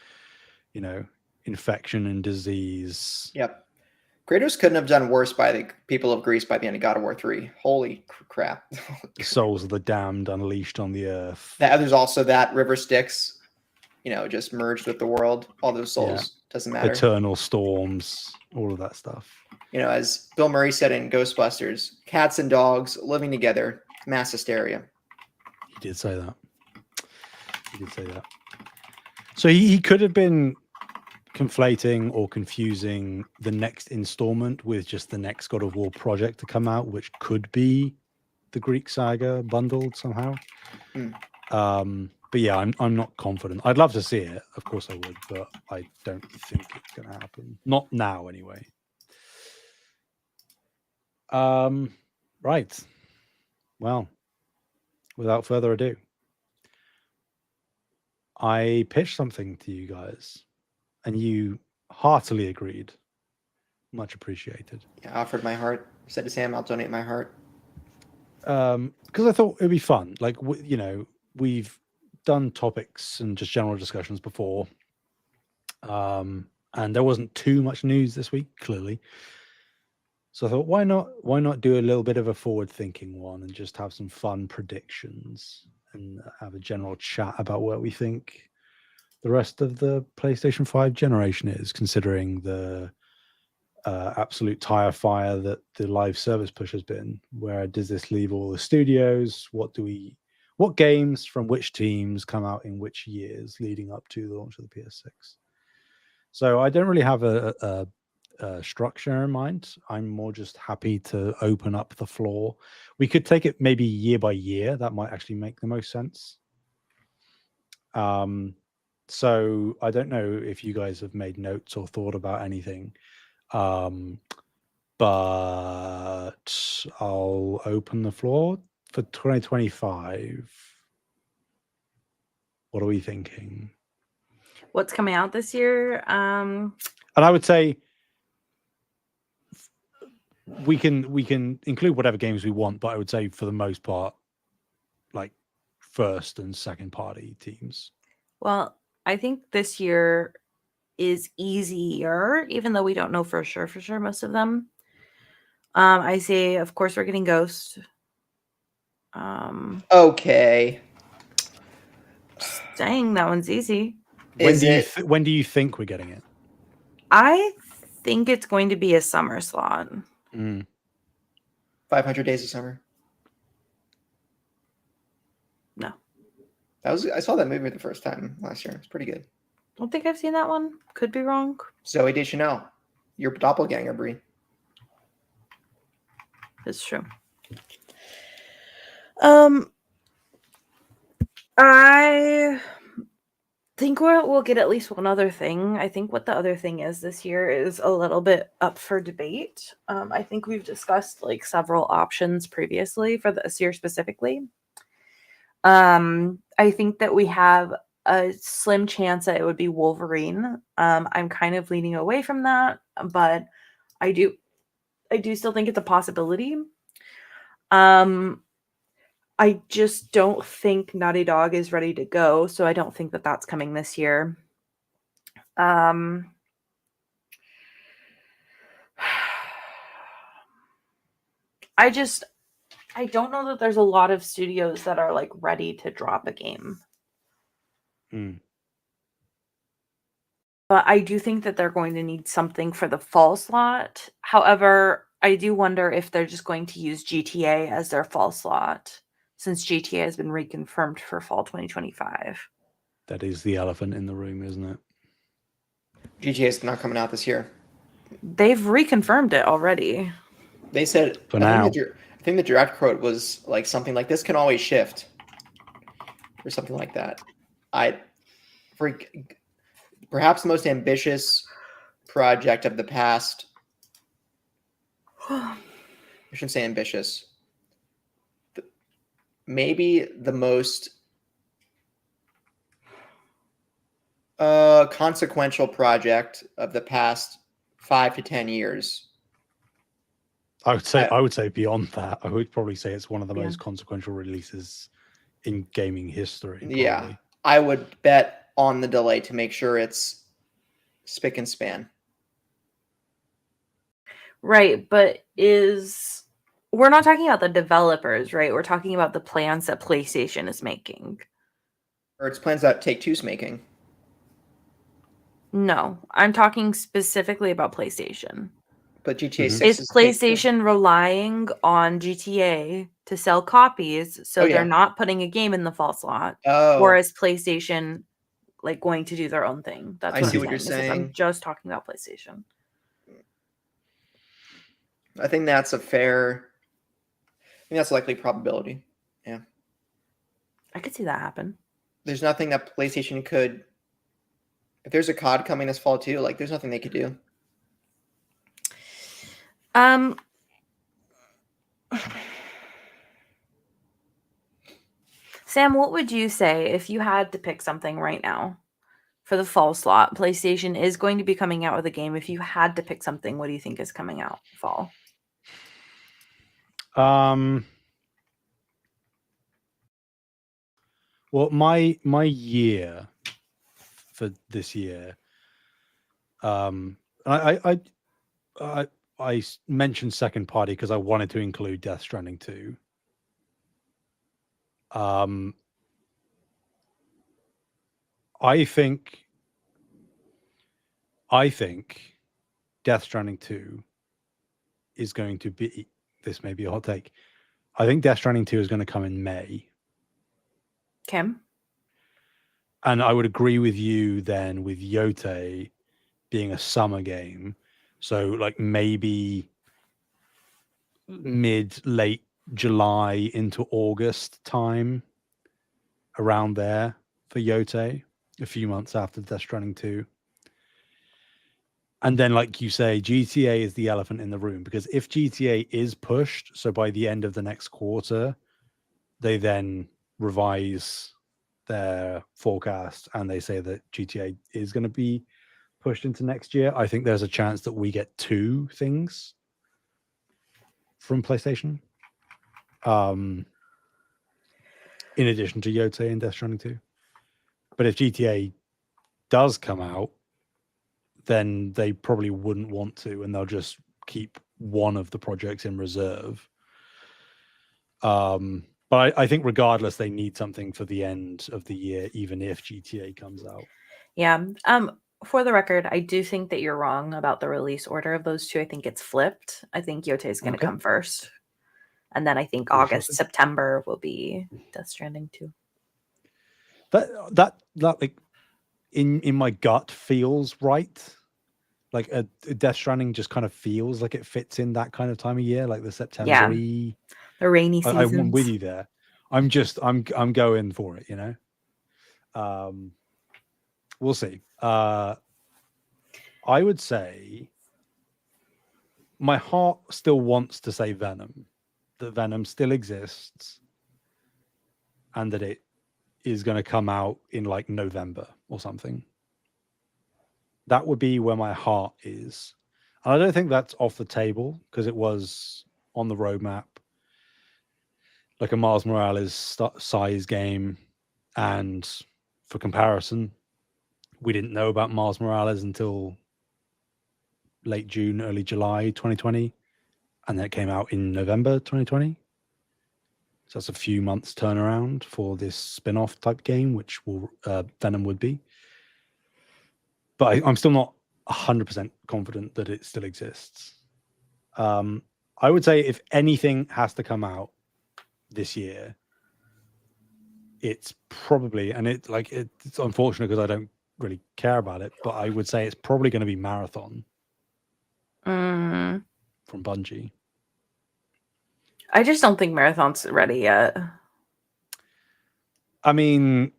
infection and disease. Yep. Kratos couldn't have done worse by the people of Greece by the end of God of War 3. Holy crap. The souls of the damned unleashed on the earth. There's also that River Styx, just merged with the world. All those souls. Doesn't matter. Eternal storms, all of that stuff. As Bill Murray said in Ghostbusters, cats and dogs living together, mass hysteria. He did say that. So he could have been conflating or confusing the next installment with just the next God of War project to come out, which could be the Greek saga bundled somehow. But yeah, I'm not confident. I'd love to see it. Of course I would, but I don't think it's going to happen. Not now, anyway. Right. Well, without further ado, I pitched something to you guys, and you heartily agreed. Much appreciated. Yeah, I offered my heart. I said to Sam, I'll donate my heart. Because I thought it'd be fun. Like, we've done topics and just general discussions before. And there wasn't too much news this week, clearly. So I thought, why not do a little bit of a forward-thinking one and just have some fun predictions and have a general chat about where we think the rest of the PlayStation 5 generation is, considering the absolute tire fire that the live service push has been. Where does this leave all the studios? What games from which teams come out in which years leading up to the launch of the PS6? So I don't really have a structure in mind. I'm more just happy to open up the floor. We could take it maybe year by year. That might actually make the most sense. So I don't know if you guys have made notes or thought about anything. But I'll open the floor for 2025. What are we thinking? What's coming out this year? And I would say we can include whatever games we want, but I would say for the most part, like first and second party teams. Well, I think this year is easier, even though we don't know for sure most of them. I say, of course, we're getting Ghost. Okay. Dang, that one's easy. When do you think we're getting it? I think it's going to be a summer slot. 500 Days of Summer. No. I saw that movie the first time last year. It's pretty good. I don't think I've seen that one. Could be wrong. Zoe Deschanel. Your doppelganger, Bree. It's true. I think we'll get at least one other thing. I think what the other thing is this year is a little bit up for debate. I think we've discussed like several options previously for this year specifically. I think that we have a slim chance that it would be Wolverine. I'm kind of leaning away from that, but I do still think it's a possibility. I just don't think Naughty Dog is ready to go, so I don't think that that's coming this year. I I don't know that there's a lot of studios that are like ready to drop a game. But I do think that they're going to need something for the fall slot. However, I do wonder if they're just going to use GTA as their fall slot, since GTA has been reconfirmed for fall 2025. That is the elephant in the room, isn't it? GTA is not coming out this year. They've reconfirmed it already. They said, For now. I think the direct quote was like something like, "This can always shift," or something like that. Perhaps the most ambitious project of the past. I shouldn't say ambitious. Maybe the most consequential project of the past 5 to 10 years. I would say beyond that. I would probably say it's one of the most consequential releases in gaming history. Probably. Yeah, I would bet on the delay to make sure it's spick and span. Right, but we're not talking about the developers, right? We're talking about the plans that PlayStation is making. Or it's plans that Take-Two's making. No, I'm talking specifically about PlayStation. But GTA 6 is PlayStation relying on GTA to sell copies, so they're not putting a game in the fall slot? Or is PlayStation like going to do their own thing? That's I see what you're saying. I'm just talking about PlayStation. I think that's a fair. I think that's a likely probability. Yeah, I could see that happen. There's nothing that PlayStation could. If there's a COD coming this fall too, like there's nothing they could do. Sam, what would you say if you had to pick something right now for the fall slot? PlayStation is going to be coming out with a game. If you had to pick something, what do you think is coming out fall? Well, my year for this year, I mentioned second party because I wanted to include Death Stranding 2. I think Death Stranding 2 is going to be, this may be a hot take, I think Death Stranding 2 is going to come in May. Kim? And I would agree with you then with Yote being a summer game. So like maybe late July into August time, around there for Yote, a few months after Death Stranding 2. And then, like you say, GTA is the elephant in the room, because if GTA is pushed, so by the end of the next quarter, they then revise their forecast and they say that GTA is going to be pushed into next year, I think there's a chance that we get 2 things from PlayStation. In addition to Yote and Death Stranding 2. But if GTA does come out, then they probably wouldn't want to, and they'll just keep one of the projects in reserve. But I think regardless, they need something for the end of the year, even if GTA comes out. Yeah. For the record, I do think that you're wrong about the release order of those 2. I think it's flipped. I think Yote is going to come first. And then I think August, September will be Death Stranding 2. That like in my gut feels right. Like a Death Stranding just kind of feels like it fits in that kind of time of year, like the September-y. Yeah. The rainy seasons. I'm with you there. I'm going for it, you know. We'll see. I would say my heart still wants to say Venom. That Venom still exists, and that it is going to come out in like November or something. That would be where my heart is. And I don't think that's off the table, because it was on the roadmap, like a Miles Morales size game. And for comparison, we didn't know about Miles Morales until late June, early July 2020. And then it came out in November 2020. So that's a few months turnaround for this spin-off type game, which will Venom would be. But I'm still not 100% confident that it still exists. I would say if anything has to come out this year, it's probably, and it's unfortunate because I don't really care about it, but I would say it's probably going to be Marathon from Bungie. I just don't think Marathon's ready yet. I mean,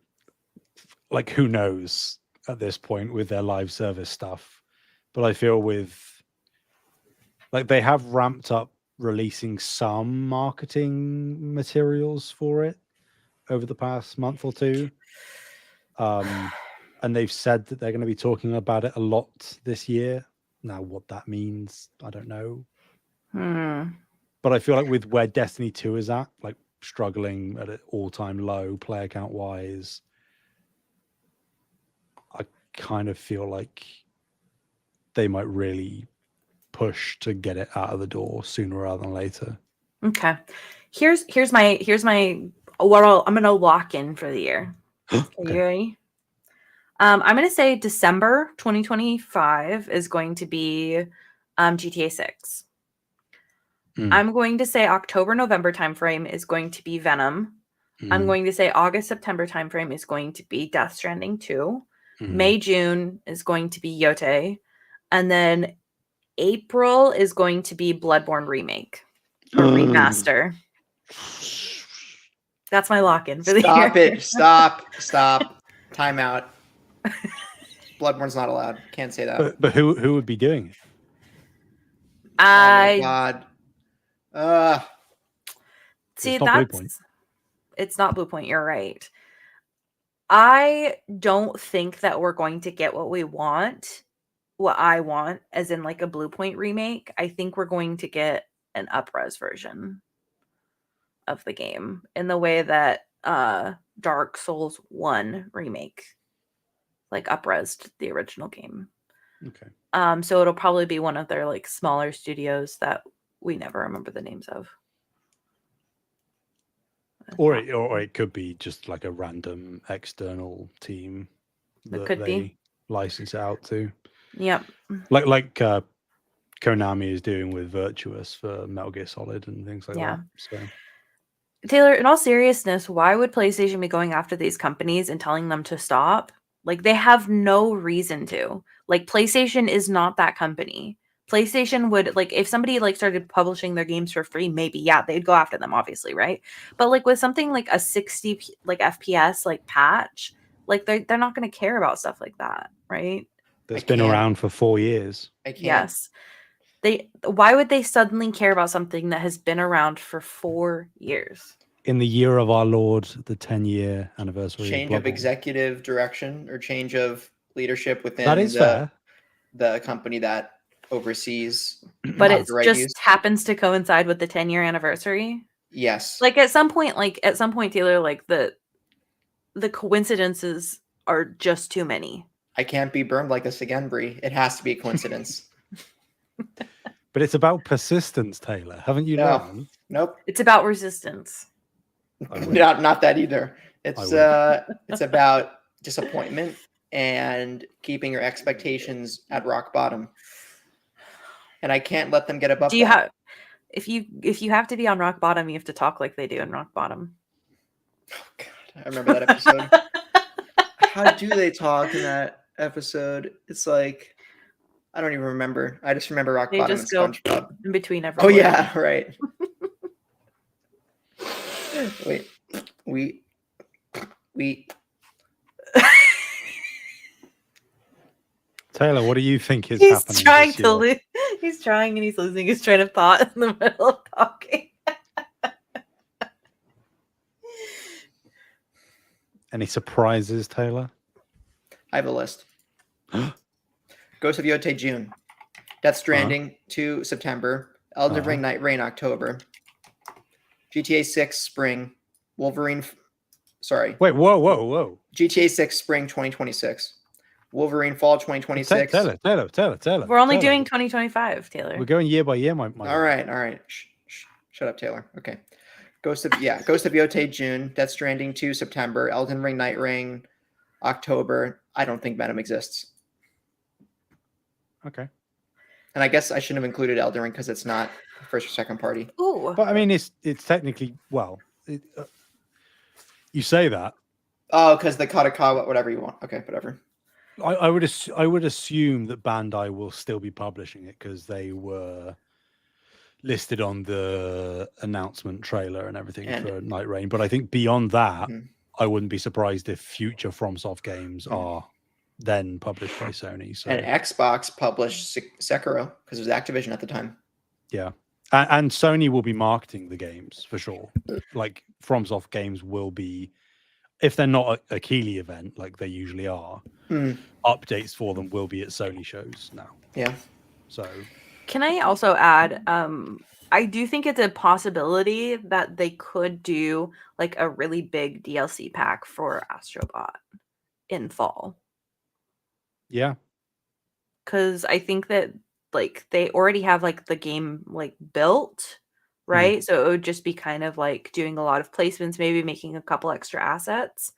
like, who knows at this point with their live service stuff, but I feel with, like, they have ramped up releasing some marketing materials for it over the past month or two. And they've said that they're going to be talking about it a lot this year. Now, what that means, I don't know. But I feel like with where Destiny 2 is at, like struggling at an all-time low player count wise, I kind of feel like they might really push to get it out of the door sooner rather than later. Okay. Here's my what I'm gonna lock in for the year. Okay. You ready? I'm gonna say December 2025 is going to be GTA 6. I'm going to say October-November timeframe is going to be Venom. I'm going to say August-September timeframe is going to be Death Stranding 2. May-June is going to be Yote. And then April is going to be Bloodborne Remake or Remaster. That's my lock-in for the year. Stop. Time out. Bloodborne's not allowed. Can't say that. But who would be doing it? Oh my God. See, it's not Bluepoint. It's not Bluepoint. You're right. I don't think that we're going to get what I want, as in like a Bluepoint remake. I think we're going to get an up-res version of the game in the way that Dark Souls 1 remake like up-resed the original game. Okay. So it'll probably be one of their like smaller studios that we never remember the names of. Or it could be just like a random external team that they license out to. Yep. Like Konami is doing with Virtuous for Metal Gear Solid and things like that. So, Taylor, in all seriousness, why would PlayStation be going after these companies and telling them to stop? Like, they have no reason to. Like, PlayStation is not that company. PlayStation would, like, if somebody like started publishing their games for free, maybe they'd go after them, obviously, right? But like with something like a 60 like FPS like patch, like they're not going to care about stuff like that, right? That's been around for 4 years. Yes. Why would they suddenly care about something that has been around for 4 years? In the year of our Lord, the 10-year anniversary. Change of executive direction or change of leadership within that is fair. The company that overseas, but it just happens to coincide with the 10-year anniversary. Yes. Like at some point, Taylor, like the coincidences are just too many. I can't be burned like this again, Bree. It has to be a coincidence. But it's about persistence, Taylor. Haven't you learned? Nope. It's about resistance. Not that either. It's about disappointment and keeping your expectations at rock bottom. And I can't let them get above. If you have to be on rock bottom, you have to talk like they do in rock bottom. Oh God, I remember that episode. How do they talk in that episode? It's like I don't even remember. I just remember rock bottom and SpongeBob in between everyone. Oh yeah, right. Wait, we. Taylor, what do you think is happening? He's trying to lose. He's trying and he's losing his train of thought in the middle of talking. Any surprises, Taylor? I have a list. Ghost of Yote June, Death Stranding 2 September, Elden Ring Night Rain October, GTA 6 Spring, Wolverine. Wait, whoa. GTA 6 Spring 2026. Wolverine Fall 2026. Taylor. We're only doing 2025, Taylor. We're going year by year, my All right. Shut up, Taylor. Okay. Ghost of Yotei June, Death Stranding 2 September, Elden Ring Night Ring October. I don't think Venom exists. Okay. And I guess I shouldn't have included Elden Ring because it's not first or second party. Ooh. But I mean, it's technically you say that. Oh, because the Katakawa, whatever you want. Okay, whatever. I would assume that Bandai will still be publishing it because they were listed on the announcement trailer and everything for Night Rain. But I think beyond that, I wouldn't be surprised if future FromSoft games are then published by Sony. So and Xbox published Sekiro because it was Activision at the time. Yeah, and Sony will be marketing the games for sure. Like FromSoft games will be, if they're not a Keighley event like they usually are, updates for them will be at Sony shows now. Yeah. So can I also add, I do think it's a possibility that they could do like a really big DLC pack for Astrobot in fall. Yeah. Because I think that like they already have like the game like built, right? So it would just be kind of like doing a lot of placements, maybe making a couple extra assets.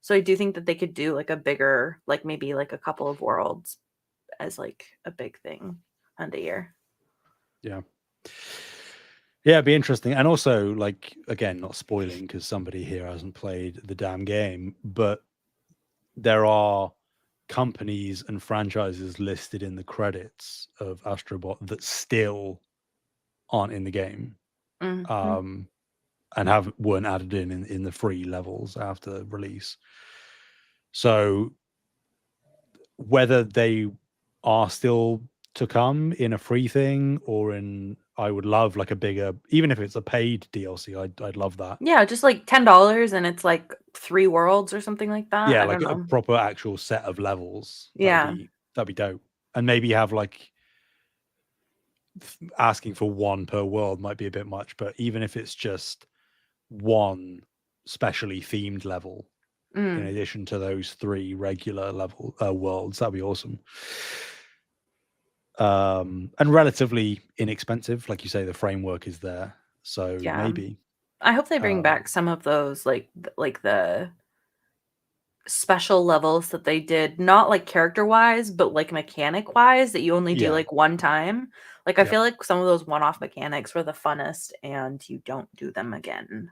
So I do think that they could do like a bigger, like maybe like a couple of worlds as like a big thing on the year. Yeah. Yeah, it'd be interesting. And also, like, again, not spoiling because somebody here hasn't played the damn game, but there are companies and franchises listed in the credits of Astrobot that still aren't in the game, and weren't added in the free levels after release. So whether they are still to come in a free thing or in, I would love like a bigger, even if it's a paid DLC, I'd love that. Yeah, just like $10 and it's like 3 worlds or something like that. Yeah, I like don't a know. proper actual set of levels. Yeah, that'd be dope. And maybe have like asking for one per world might be a bit much, but even if it's just one specially themed level in addition to those 3 regular level worlds, that'd be awesome. And relatively inexpensive, like you say, the framework is there, so maybe. I hope they bring back some of those like the special levels that they did, not like character wise, but like mechanic wise, that you only do like one time. Like I feel like some of those one-off mechanics were the funnest and you don't do them again.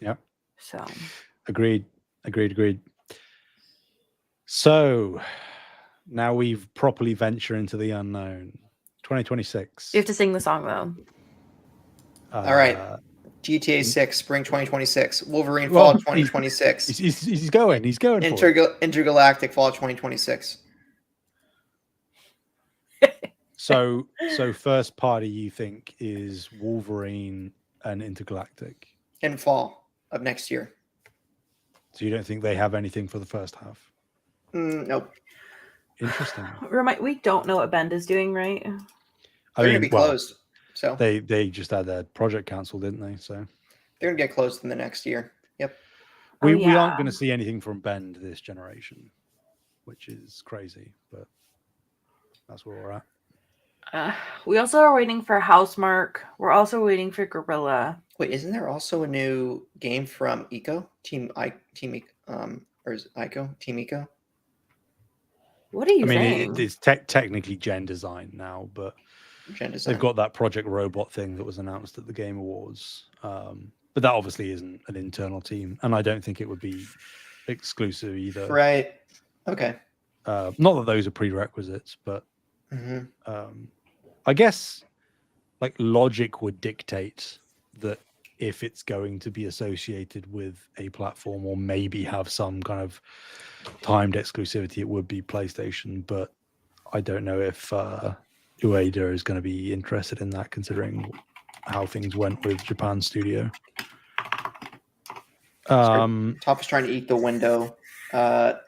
Yeah. So agreed. So now we've properly ventured into the unknown. 2026. You have to sing the song though. All right. GTA 6 spring 2026. Wolverine fall 2026. He's going. Intergalactic fall 2026. So first party you think is Wolverine and Intergalactic in fall of next year. So you don't think they have anything for the first half? Nope. Interesting. We don't know what Bend is doing, right? They're going to be closed. So they just had their project canceled, didn't they? So they're going to get closed in the next year. Yep. We aren't going to see anything from Bend this generation, which is crazy, but that's where we're at. We also are waiting for Housemarque. We're also waiting for Guerrilla. Wait, isn't there also a new game from Eco? Team or is Ico? Team Eco? What are you saying? I mean, it's technically Gen Design now, but they've got that Project Robot thing that was announced at the Game Awards. But that obviously isn't an internal team, and I don't think it would be exclusive either. Right. Okay. Not that those are prerequisites, but I guess like logic would dictate that if it's going to be associated with a platform or maybe have some kind of timed exclusivity, it would be PlayStation. But I don't know if Ueda is going to be interested in that, considering how things went with Japan Studio. Top is trying to eat the window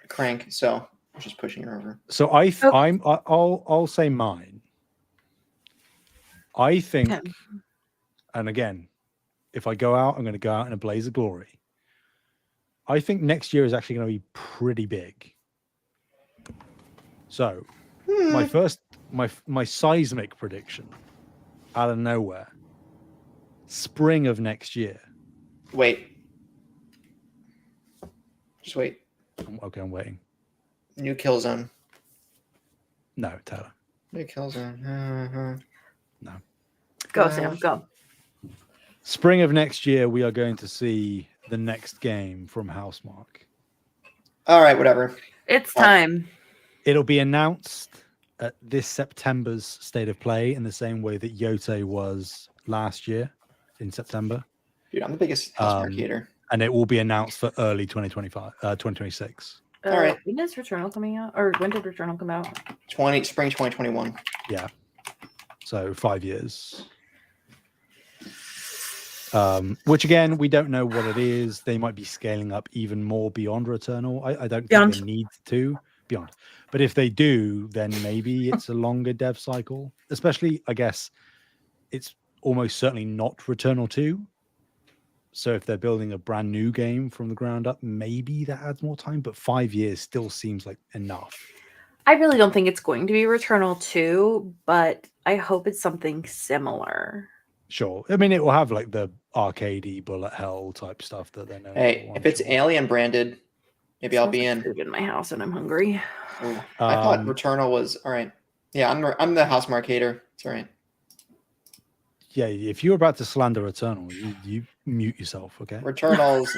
crank, so I'm just pushing her over. So I'll say mine. I think, and again, if I go out, I'm going to go out in a blaze of glory. I think next year is actually going to be pretty big. So my seismic prediction out of nowhere spring of next year. Wait. Just wait. Okay, I'm waiting. New Killzone. No, Taylor. New Killzone. No. Go, Sam. Go. Spring of next year, we are going to see the next game from Housemarque. All right, whatever. It's time. It'll be announced at this September's State of Play in the same way that Yote was last year in September. Dude, I'm the biggest Housemarque hater. And it will be announced for early 2026. All right. When is Returnal coming out? Or when did Returnal come out? Spring 2021. Yeah. So 5 years. Which again, we don't know what it is. They might be scaling up even more beyond Returnal. I don't think they need to beyond. But if they do, then maybe it's a longer dev cycle. Especially, I guess, it's almost certainly not Returnal 2. So if they're building a brand new game from the ground up, maybe that adds more time. But 5 years still seems like enough. I really don't think it's going to be Returnal 2, but I hope it's something similar. Sure. I mean, it will have like the arcadey bullet hell type stuff that they know. Hey, if it's Alien branded, maybe I'll be in. Food in my house and I'm hungry. Ooh, I thought Returnal was all right. Yeah, I'm the Housemarque hater. It's all right. Yeah, if you're about to slander Returnal, you mute yourself, okay? Returnal's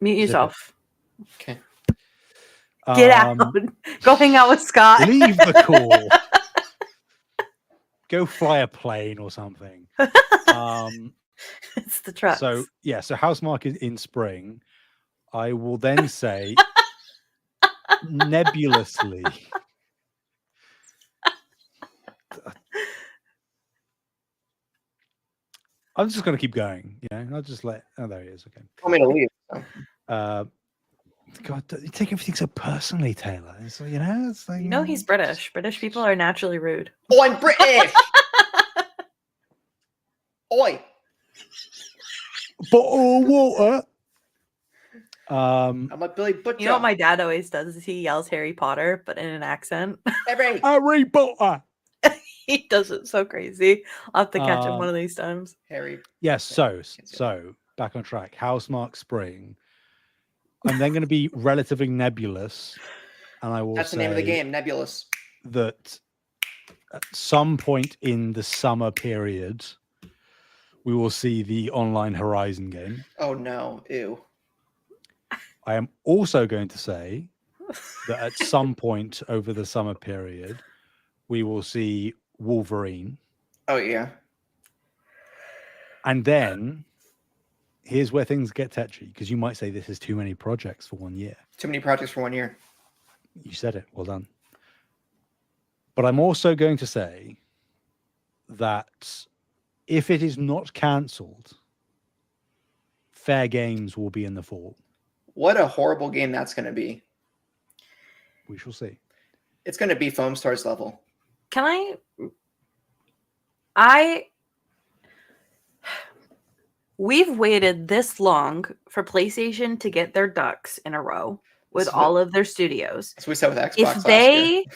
Mute yourself. Okay. Get out. Go hang out with Scott. Leave the call. Go fly a plane or something. It's the trucks. So Housemarque is in spring. I will then say nebulously. I'm just going to keep going. I'll just let. Oh, there he is. Okay. Tell me to leave. God, you take everything so personally, Taylor. It's like, it's like he's British. British people are naturally rude. Oh, I'm British. Oi. Bottle of water. I'm like Billy Butcher. You know what my dad always does is he yells Harry Potter, but in an accent. Harry Potter. He does it so crazy. I'll have to catch him one of these times. Harry. Yes. So back on track. Housemarque spring. I'm then going to be relatively nebulous, and I will. That's the name of the game, Nebulous. That at some point in the summer period, we will see the online Horizon game. Oh no! Ew. I am also going to say that at some point over the summer period, we will see Wolverine. Oh yeah. And then here's where things get touchy, because you might say this is too many projects for 1 year. Too many projects for 1 year. You said it. Well done. But I'm also going to say that if it is not cancelled, Fair Games will be in the fall. What a horrible game that's going to be. We shall see. It's going to be Foam Stars level. Can We've waited this long for PlayStation to get their ducks in a row with all of their studios. That's what we said with Xbox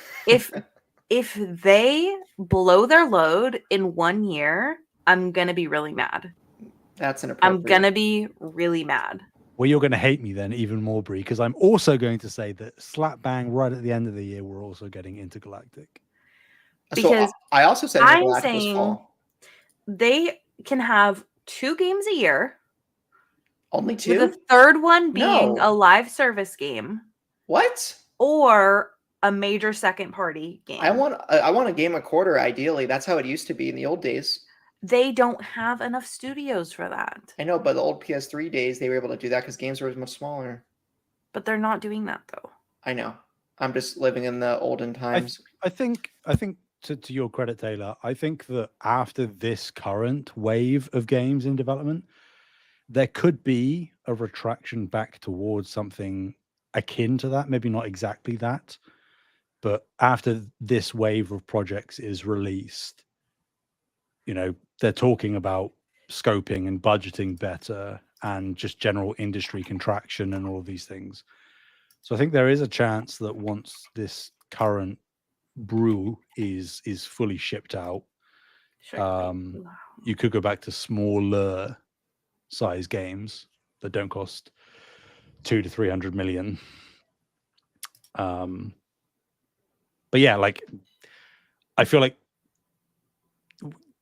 If they blow their load in 1 year, I'm going to be really mad. That's inappropriate. I'm going to be really mad. Well, you're going to hate me then even more, Bree, because I'm also going to say that slap bang right at the end of the year, we're also getting Intergalactic. Because so I also said I'm saying they can have 2 games a year. Only 2? With the third one being a live service game. What? Or a major second party game. I want a game a quarter, ideally. That's how it used to be in the old days. They don't have enough studios for that. I know, but the old PS3 days, they were able to do that because games were much smaller. But they're not doing that, though. I know. I'm just living in the olden times. I think to your credit, Taylor, I think that after this current wave of games in development, there could be a retraction back towards something akin to that. Maybe not exactly that, but after this wave of projects is released, they're talking about scoping and budgeting better and just general industry contraction and all of these things. So I think there is a chance that once this current brew is fully shipped out, Sure. You could go back to smaller size games that don't cost 200 to 300 million. But yeah, like I feel like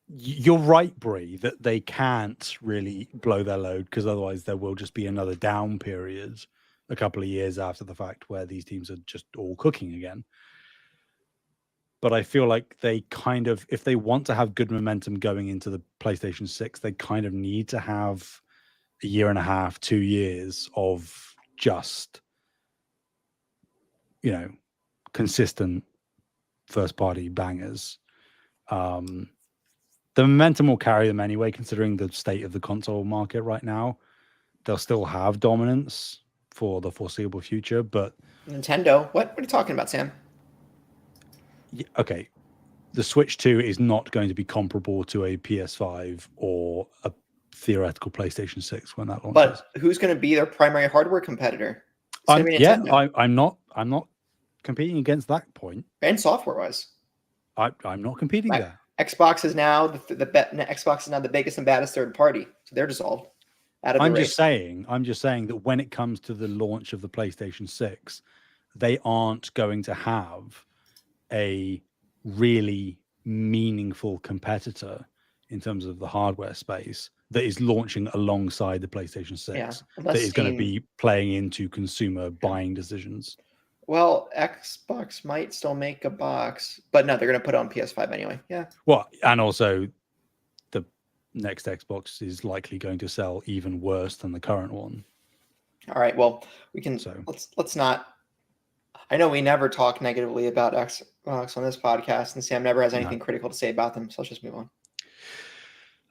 you're right, Bree, that they can't really blow their load because otherwise there will just be another down period a couple of years after the fact where these teams are just all cooking again. But I feel like they kind of, if they want to have good momentum going into the PlayStation 6, they kind of need to have a year and a half, 2 years of just, you know, consistent first party bangers. The momentum will carry them anyway, considering the state of the console market right now. They'll still have dominance for the foreseeable future, but Nintendo, what are you talking about, Sam? Okay, the Switch 2 is not going to be comparable to a PS5 or a theoretical PlayStation 6 when that launches. But who's going to be their primary hardware competitor? It's gonna be Nintendo. I'm not competing against that point. And software-wise, I'm not competing there. Xbox is now Xbox is now the biggest and baddest third party, so they're dissolved out of the race. I'm just saying that when it comes to the launch of the PlayStation 6, they aren't going to have a really meaningful competitor in terms of the hardware space that is launching alongside the PlayStation 6 that is going to be playing into consumer buying decisions. Well, Xbox might still make a box, but no, they're going to put it on PS5 anyway. Yeah. Well, and also the next Xbox is likely going to sell even worse than the current one. All right. Well, we can. Let's not. I know we never talk negatively about Xbox on this podcast, and Sam never has anything critical to say about them. So let's just move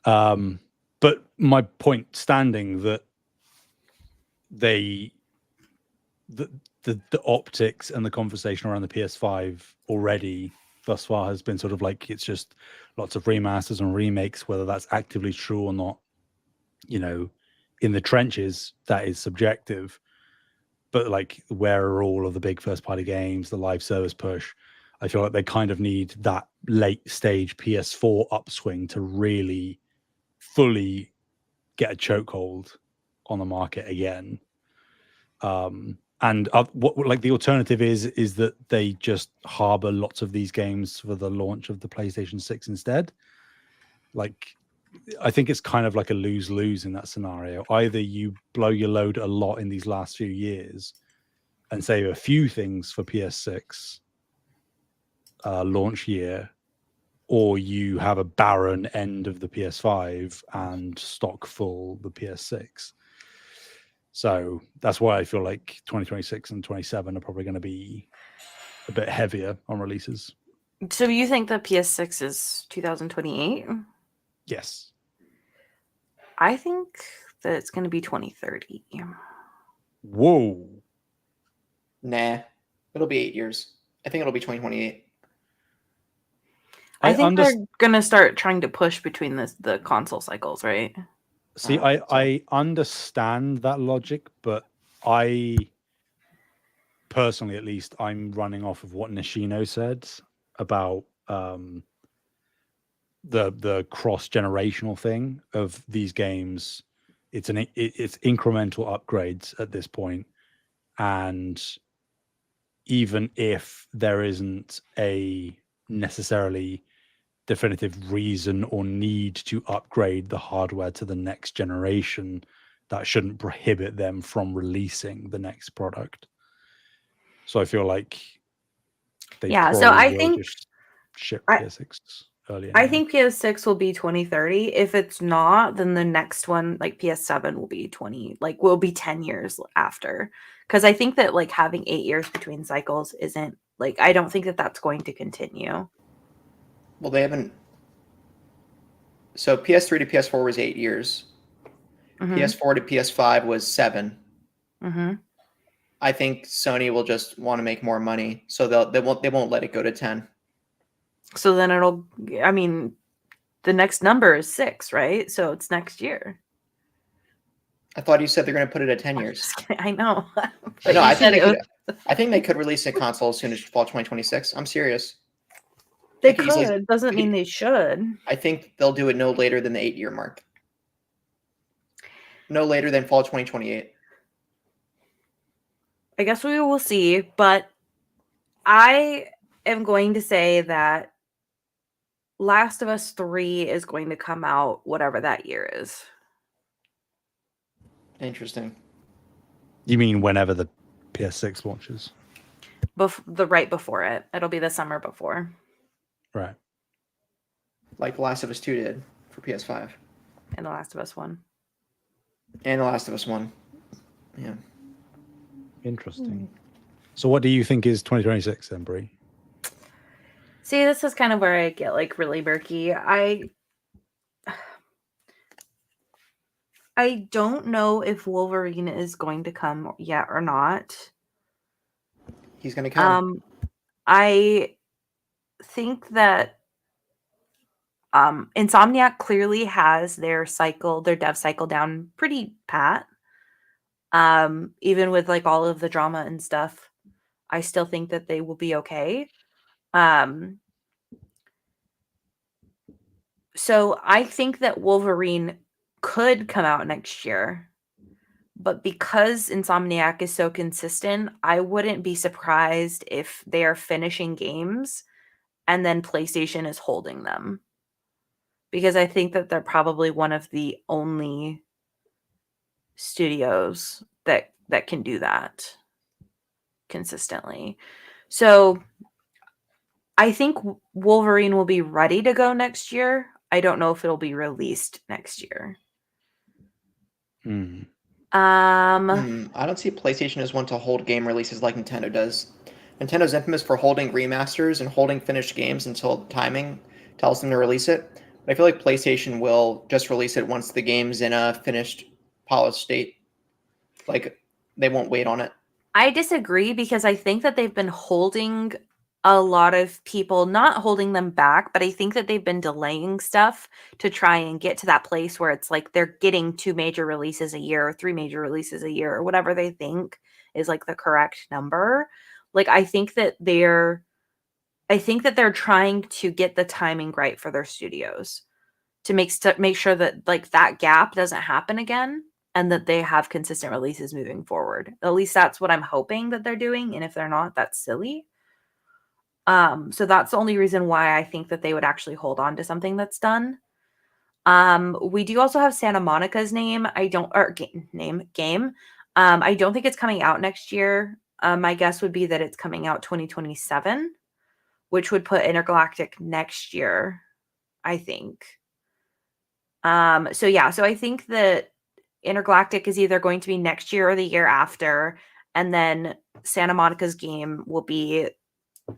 on. But my point standing that the optics and the conversation around the PS5 already thus far has been sort of like it's just lots of remasters and remakes, whether that's actively true or not, you know, in the trenches, that is subjective. But like, where are all of the big first party games, the live service push? I feel like they kind of need that late stage PS4 upswing to really fully get a chokehold on the market again. And what like the alternative is that they just harbor lots of these games for the launch of the PlayStation 6 instead. Like, I think it's kind of like a lose-lose in that scenario. Either you blow your load a lot in these last few years and save a few things for PS6 launch year, or you have a barren end of the PS5 and stock full the PS6. So that's why I feel like 2026 and 27 are probably going to be a bit heavier on releases. So you think the PS6 is 2028? Yes. I think that it's going to be 2030. Whoa. Nah, it'll be 8 years. I think it'll be 2028. I think they're going to start trying to push between the console cycles, right? See, I understand that logic, but I personally, at least, I'm running off of what Nishino said about the cross-generational thing of these games. It's incremental upgrades at this point, and even if there isn't a necessarily definitive reason or need to upgrade the hardware to the next generation, that shouldn't prohibit them from releasing the next product. So I feel like they so I think just ship PS6 earlier. I think PS6 will be 2030. If it's not, then the next one, like PS7, will be 10 years after. Because I think that like having 8 years between cycles isn't like, I don't think that that's going to continue. Well, they haven't. So PS3 to PS4 was 8 years. Mm-hmm. PS4 to PS5 was 7. Mm-hmm. I think Sony will just want to make more money, so they won't let it go to 10. So then the next number is 6, right? So it's next year. I thought you said they're going to put it at 10 years. I know. No, I think they could release a console as soon as fall 2026. I'm serious. They could easily- could. Doesn't mean they should. I think they'll do it no later than the 8-year mark. No later than fall 2028. I guess we will see, but I am going to say that Last of Us 3 is going to come out whatever that year is. Interesting. You mean whenever the PS6 launches? Right before it. It'll be the summer before. Right. Like The Last of Us 2 did for PS5. And The Last of Us 1. And The Last of Us 1. Yeah. Interesting. So what do you think is 2026 then, Bree? See, this is kind of where I get like really murky. I don't know if Wolverine is going to come yet or not. He's going to come. I think that Insomniac clearly has their dev cycle down pretty pat. Even with like all of the drama and stuff, I still think that they will be okay. So I think that Wolverine could come out next year, but because Insomniac is so consistent, I wouldn't be surprised if they are finishing games and then PlayStation is holding them, because I think that they're probably one of the only studios that can do that consistently. So I think Wolverine will be ready to go next year. I don't know if it'll be released next year. I don't see PlayStation as one to hold game releases like Nintendo does. Nintendo's infamous for holding remasters and holding finished games until timing tells them to release it. But I feel like PlayStation will just release it once the game's in a finished, polished state. Like, they won't wait on it. I disagree, because I think that they've been holding a lot of people, not holding them back, but I think that they've been delaying stuff to try and get to that place where it's like they're getting 2 major releases a year or 3 major releases a year or whatever they think is like the correct number. Like, I think that they're trying to get the timing right for their studios to make sure that like that gap doesn't happen again, and that they have consistent releases moving forward. At least that's what I'm hoping that they're doing. And if they're not, that's silly. So that's the only reason why I think that they would actually hold on to something that's done. We do also have Santa Monica's game. I don't think it's coming out next year. My guess would be that it's coming out 2027, which would put Intergalactic next year, I think. So I think that Intergalactic is either going to be next year or the year after, and then Santa Monica's game will be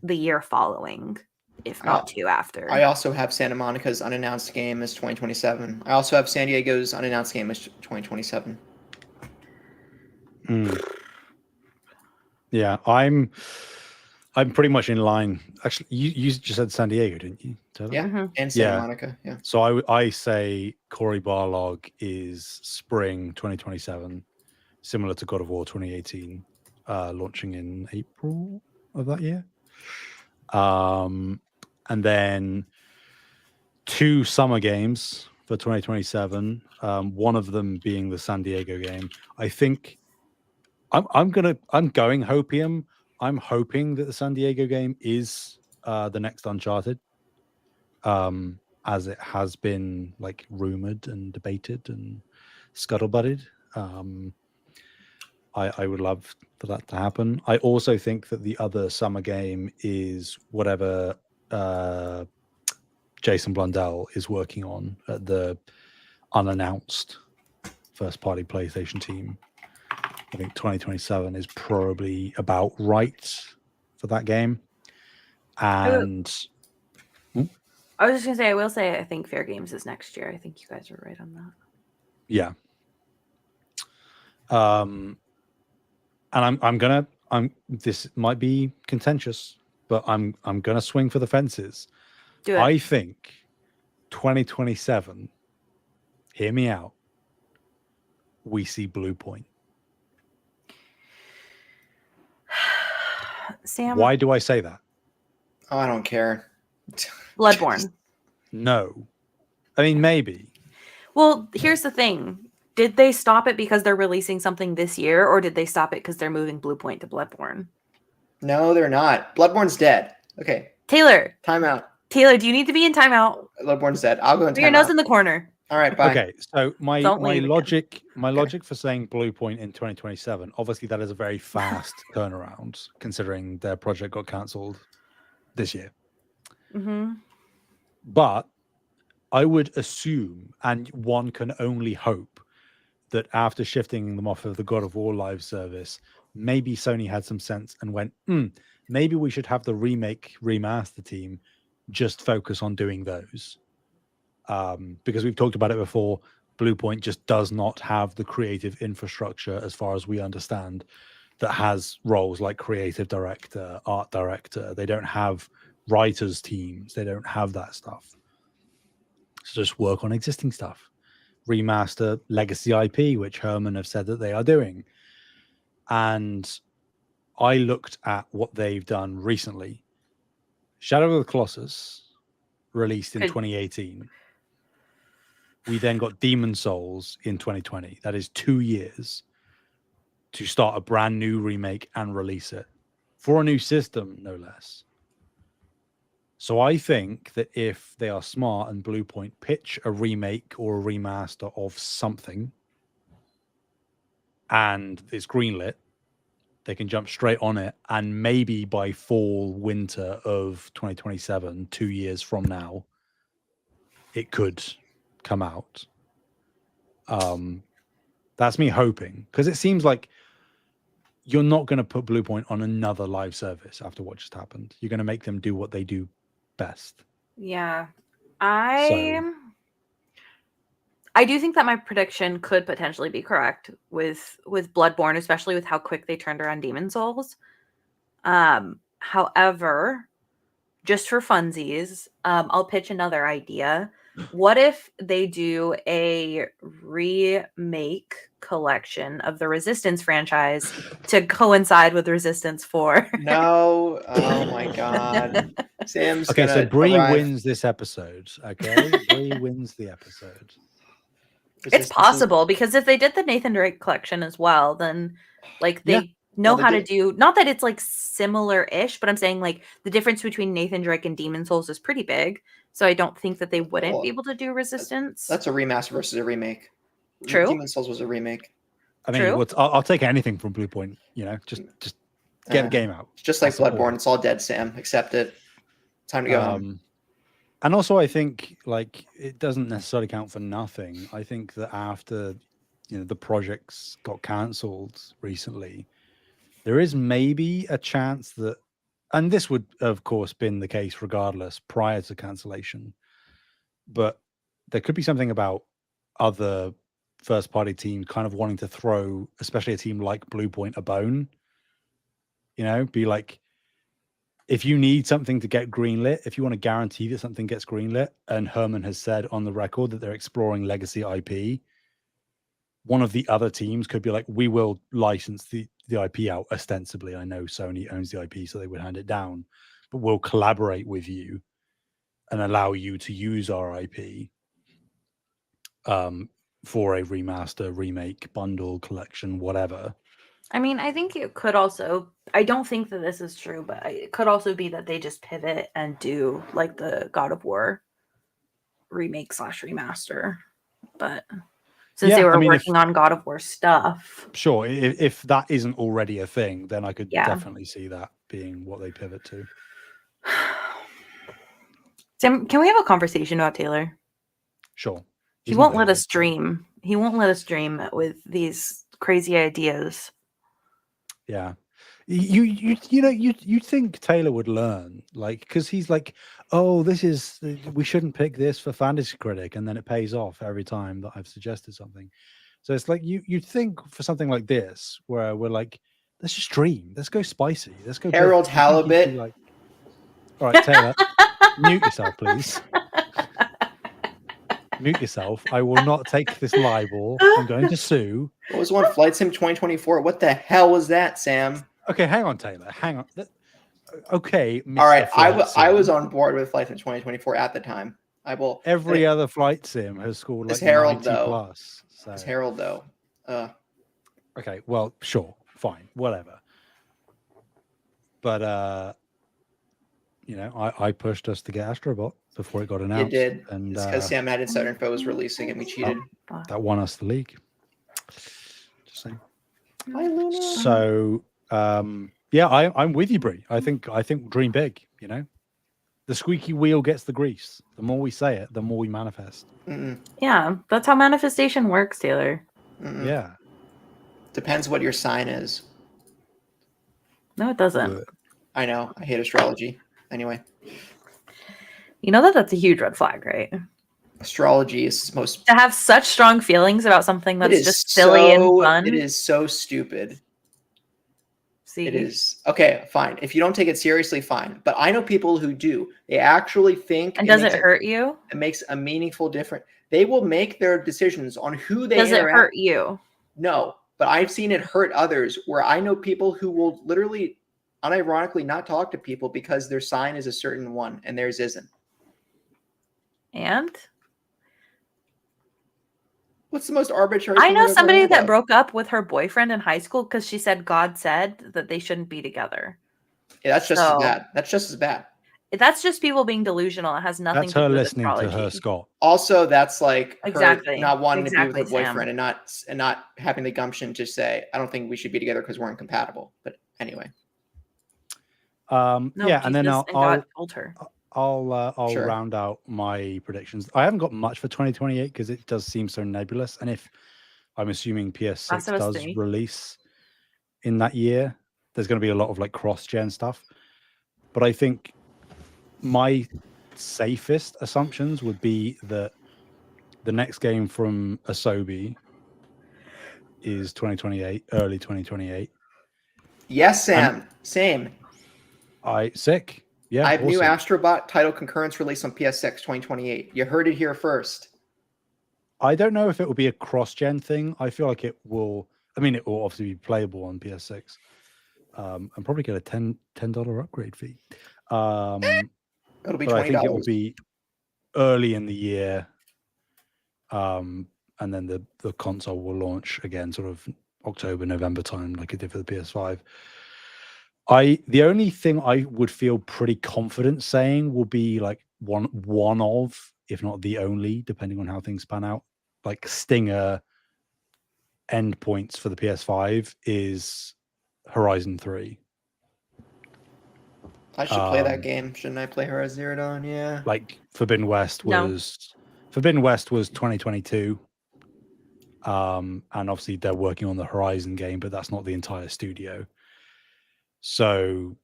the year following, if not 2 after. I also have Santa Monica's unannounced game as 2027. I also have San Diego's unannounced game as 2027. Yeah, I'm pretty much in line. Actually, you just said San Diego, didn't you? Yeah, and Santa Monica. Yeah. So I say Cory Barlog is spring 2027, similar to God of War 2018, launching in April of that year. And then 2 summer games for 2027. One of them being the San Diego game. I think I'm going Hopium. I'm hoping that the San Diego game is the next Uncharted, as it has been like rumored and debated and scuttlebutted. I would love for that to happen. I also think that the other summer game is whatever Jason Blundell is working on at the unannounced first-party PlayStation team. I think 2027 is probably about right for that game. And I was just going to say, I will say, I think Fair Games is next year. I think you guys are right on that. Yeah. And this might be contentious, but I'm gonna swing for the fences. Do it. I think 2027, hear me out, we see Blue Point. Sam, why do I say that? Oh, I don't care. Bloodborne. No. I mean, maybe. Well, here's the thing. Did they stop it because they're releasing something this year, or did they stop it because they're moving Bluepoint to Bloodborne? No, they're not. Bloodborne's dead. Okay. Taylor. Timeout. Taylor, do you need to be in timeout? Bloodborne's dead. I'll go in Put your timeout. nose in the corner. All right, bye. Okay, so my Don't leave again. logic for saying Bluepoint in 2027, obviously that is a very fast turnaround, considering their project got cancelled this year. Mm-hmm. But I would assume, and one can only hope, that after shifting them off of the God of War live service, maybe Sony had some sense and went, maybe we should have the remaster team just focus on doing those. Because we've talked about it before, Bluepoint just does not have the creative infrastructure, as far as we understand, that has roles like creative director, art director. They don't have writers teams. They don't have that stuff. So just work on existing stuff. Remaster legacy IP, which Herman have said that they are doing. And I looked at what they've done recently. Shadow of the Colossus, released in 2018. We then got Demon Souls in 2020. That is 2 years to start a brand new remake and release it for a new system, no less. So I think that if they are smart and Bluepoint pitch a remake or a remaster of something and it's greenlit, they can jump straight on it, and maybe by fall, winter of 2027, 2 years from now, it could come out. That's me hoping, because it seems like you're not going to put Bluepoint on another live service after what just happened. You're going to make them do what they do best. Yeah. I do think that my prediction could potentially be correct with Bloodborne, especially with how quick they turned around Demon Souls. However, just for funsies, I'll pitch another idea. What if they do a remake collection of the Resistance franchise to coincide with Resistance 4? No. Oh my God. Sam's okay, so Bree arrive. wins this episode. Okay, Bree wins the episode. It's possible, because if they did the Nathan Drake collection as well, then like they know how to do, not that it's like similar-ish, but I'm saying like the difference between Nathan Drake and Demon Souls is pretty big. So I don't think that they wouldn't be able to do Resistance. That's a remaster versus a remake. True. Demon Souls was a remake. I mean, I'll take anything from Bluepoint. You know, just get a game out. It's just like Bloodborne. It's all dead, Sam. Accept it. Time to go home. And also, I think like it doesn't necessarily count for nothing. I think that after the projects got cancelled recently, there is maybe a chance that, and this would of course been the case regardless prior to cancellation, but there could be something about other first party teams kind of wanting to throw, especially a team like Bluepoint, a bone. Be like, if you need something to get greenlit, if you want to guarantee that something gets greenlit, and Herman has said on the record that they're exploring legacy IP, one of the other teams could be like, we will license the IP out ostensibly. I know Sony owns the IP, so they would hand it down, but we'll collaborate with you and allow you to use our IP for a remaster, remake, bundle, collection, whatever. I mean, I think it could also, I don't think that this is true, but it could also be that they just pivot and do like the God of War remake / remaster. But since they were working on God of War stuff. Sure. If that isn't already a thing, then I could definitely see that being what they pivot to. Sam, can we have a conversation about Taylor? Sure. He won't let us dream. He won't let us dream with these crazy ideas. Yeah. You think Taylor would learn, like, because he's like, oh, we shouldn't pick this for Fantasy Critic, and then it pays off every time that I've suggested something. So it's like you'd think for something like this, where we're like, let's just dream, let's go spicy, let's go Harold Halibut. Like, all right, Taylor, mute yourself, please. Mute yourself. I will not take this libel. I'm going to sue. What was one? Flight Sim 2024. What the hell was that, Sam? Okay, hang on, Taylor. Hang on. Okay, Mr. All right, I was Flight on board with Flight Sim 2024 at the time. I will. Every other flight sim has scored This like Herald 90 though. plus. So It's Herald though. okay, well, sure, fine, whatever. But you know, I pushed us to get Astrobot before it got announced. You did. And It's because Sam had Insider Info was releasing and we cheated. that won us the league. Just saying. Hi, Luna. So yeah, I'm with you, Bree. I think dream big, you know. The squeaky wheel gets the grease. The more we say it, the more we manifest. Yeah, that's how manifestation works, Taylor. Yeah. Depends what your sign is. No, it doesn't. I know. I hate astrology. Anyway. You know that's a huge red flag, right? Astrology is most to have such strong feelings about something that's just silly and fun. It is so stupid. See? It is. Okay, fine. If you don't take it seriously, fine. But I know people who do. They actually think. And does it hurt you? It makes a meaningful difference. They will make their decisions on who they Does it hurt you? No, but I've seen it hurt others where I know people who will literally, unironically, not talk to people because their sign is a certain one and theirs isn't. And? What's the most arbitrary I thing know I've ever somebody heard that of? broke up with her boyfriend in high school because she said God said that they shouldn't be together. Yeah, that's just as bad. That's just as bad. That's just people being delusional. It has nothing That's to do her with listening astrology. to her Scott. Also, that's like exactly her not wanting to be with her Sam. boyfriend and not having the gumption to say, I don't think we should be together because we're incompatible. But anyway. No, yeah, and then God told her. I'll Sure. round out my predictions. I haven't got much for 2028 because it does seem so nebulous. And if I'm assuming PS6 does release in that year, there's going to be a lot of like cross-gen stuff. But I think my safest assumptions would be that the next game from Asobi is 2028, early 2028. Yes, Sam. Same. Sick. Yeah, I have awesome. new Astrobot title concurrence release on PS6 2028. You heard it here first. I don't know if it will be a cross-gen thing. I feel like it will. I mean, it will obviously be playable on PS6, and probably get a $10 upgrade fee. It'll be $20. I think it will be early in the year, and then the console will launch again, sort of October, November time, like it did for the PS5. The only thing I would feel pretty confident saying will be like one of, if not the only, depending on how things pan out, like stinger endpoints for the PS5 is Horizon 3. I should play that game. Shouldn't I play Horizon Zero Dawn? Yeah. Like Forbidden West was 2022. And obviously they're working on the Horizon game, but that's not the entire studio. So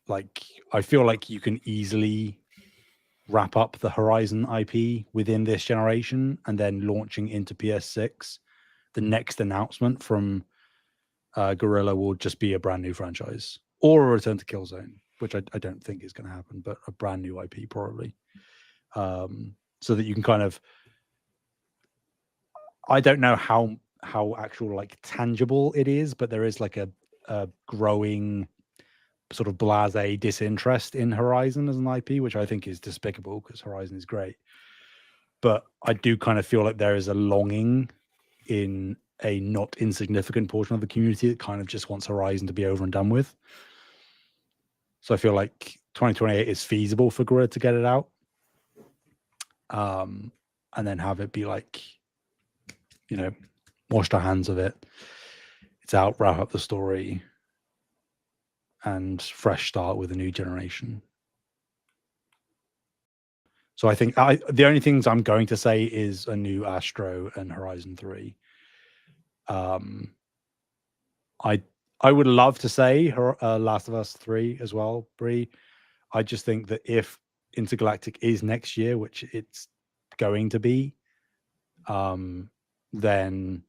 like I feel like you can easily wrap up the Horizon IP within this generation and then launching into PS6. The next announcement from Guerrilla will just be a brand new franchise or a return to Killzone, which I don't think is going to happen, but a brand new IP probably. So that you can kind of, I don't know how actual like tangible it is, but there is like a growing sort of blasé disinterest in Horizon as an IP, which I think is despicable because Horizon is great. But I do kind of feel like there is a longing in a not insignificant portion of the community that kind of just wants Horizon to be over and done with. So I feel like 2028 is feasible for Guerrilla to get it out. And then have it be like, you know, washed our hands of it. It's out, wrap up the story, and fresh start with a new generation. So I think the only things I'm going to say is a new Astro and Horizon 3. I would love to say Last of Us 3 as well, Bree. I just think that if Intergalactic is next year, which it's going to be, then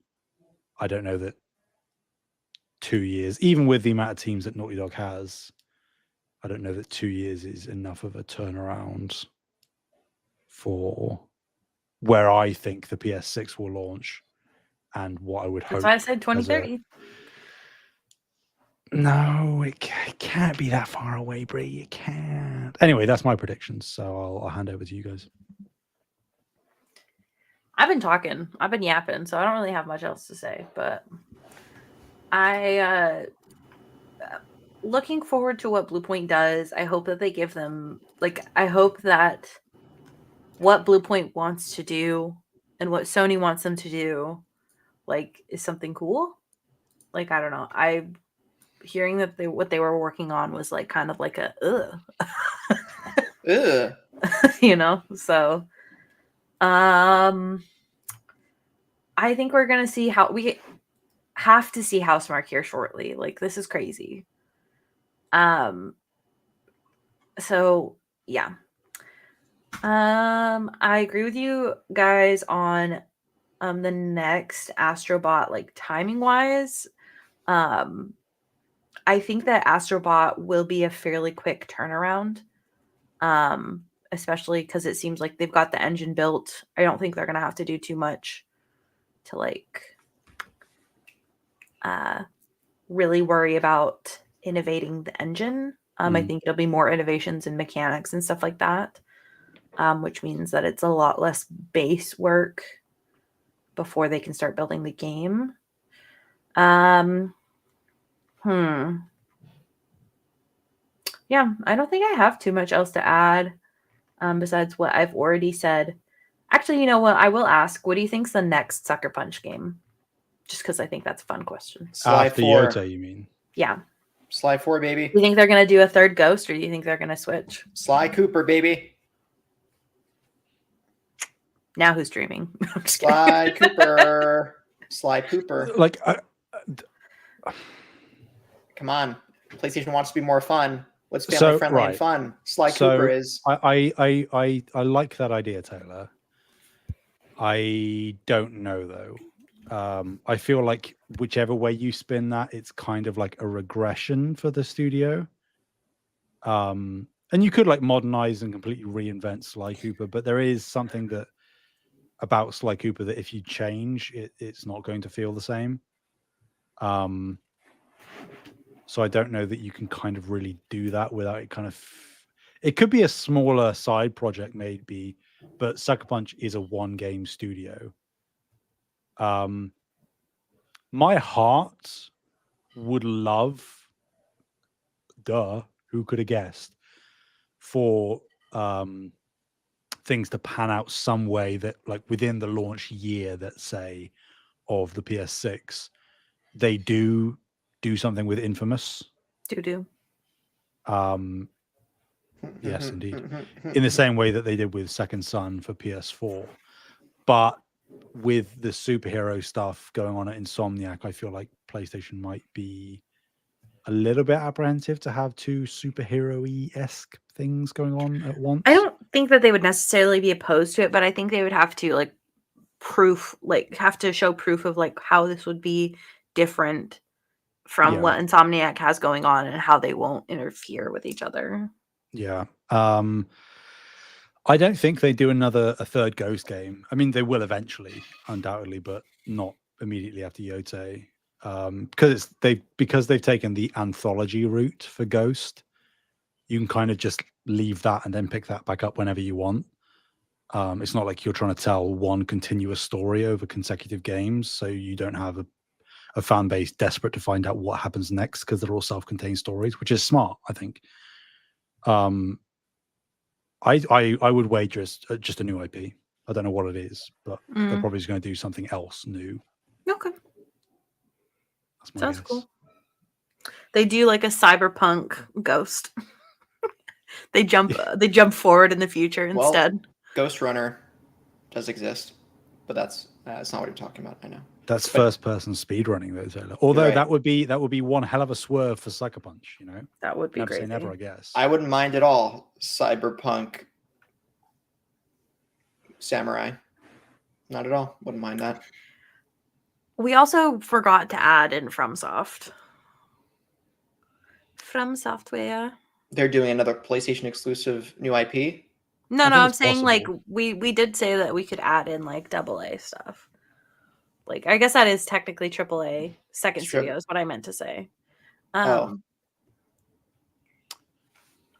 I don't know that 2 years, even with the amount of teams that Naughty Dog has, I don't know that 2 years is enough of a turnaround for where I think the PS6 will launch and what I would hope. That's why I said 2030. No, it can't be that far away, Bree. It can't. Anyway, that's my predictions. So I'll hand over to you guys. I've been talking. I've been yapping, so I don't really have much else to say. But I looking forward to what Bluepoint does. I hope that they give them I hope that what Bluepoint wants to do and what Sony wants them to do is something cool. I don't know. I hearing that what they were working on was kind of like a Ugh. So I think we're gonna see how we have to see Housemarque here shortly. This is crazy. So yeah. I agree with you guys on the next Astrobot, timing wise. I think that Astrobot will be a fairly quick turnaround. Especially because it seems like they've got the engine built. I don't think they're gonna have to do too much to really worry about innovating the engine. I think it'll be more innovations in mechanics and stuff like that, which means that it's a lot less base work before they can start building the game. Yeah, I don't think I have too much else to add besides what I've already said. Actually, you know what? I will ask, what do you think's the next Sucker Punch game? Just because I think that's a fun question. Sly After 4. Yota, you mean? Yeah. Sly 4, baby. Do you think they're going to do a third Ghost, or do you think they're going to switch? Sly Cooper, baby. Now who's dreaming? Sly Cooper. Sly Cooper. Come on. PlayStation wants to be more fun. What's family friendly and fun? Sly Cooper is. I like that idea, Taylor. I don't know though. I feel like whichever way you spin that, it's kind of like a regression for the studio. And you could modernize and completely reinvent Sly Cooper, but there is something that about Sly Cooper that if you change it, it's not going to feel the same. So I don't know that you can kind of really do that without it kind of. It could be a smaller side project, maybe, but Sucker Punch is a one-game studio. My heart would love, who could have guessed, for things to pan out some way that, within the launch year, let's say, of the PS6, they do something with Infamous. Yes, indeed. In the same way that they did with Second Son for PS4. But with the superhero stuff going on at Insomniac, I feel like PlayStation might be a little bit apprehensive to have two superhero-esque things going on at once. I don't think that they would necessarily be opposed to it, but I think they would have to have to show proof of how this would be different from what Insomniac has going on and how they won't interfere with each other. Yeah. I don't think they do a third Ghost game. I mean, they will eventually, undoubtedly, but not immediately after Yota. Because they've taken the anthology route for Ghost, you can kind of just leave that and then pick that back up whenever you want. It's not like you're trying to tell one continuous story over consecutive games, so you don't have a fan base desperate to find out what happens next because they're all self-contained stories, which is smart, I think. I would wager just a new IP. I don't know what it is, but they're probably just going to do something else new. Okay. Sounds cool. They do a cyberpunk Ghost. They jump forward in the future instead. Ghost Runner does exist, but that's not what you're talking about. I know. That's first-person speedrunning, though, Taylor. Although that would be one hell of a swerve for Sucker Punch, you know. That would be never great. Say never, I guess. I wouldn't mind at all. Cyberpunk Samurai, not at all. Wouldn't mind that. We also forgot to add in FromSoft. From Software. They're doing another PlayStation exclusive new IP. No, I'm saying we did say that we could add in AA stuff. I guess that is technically AAA. Second studio is what I meant to say.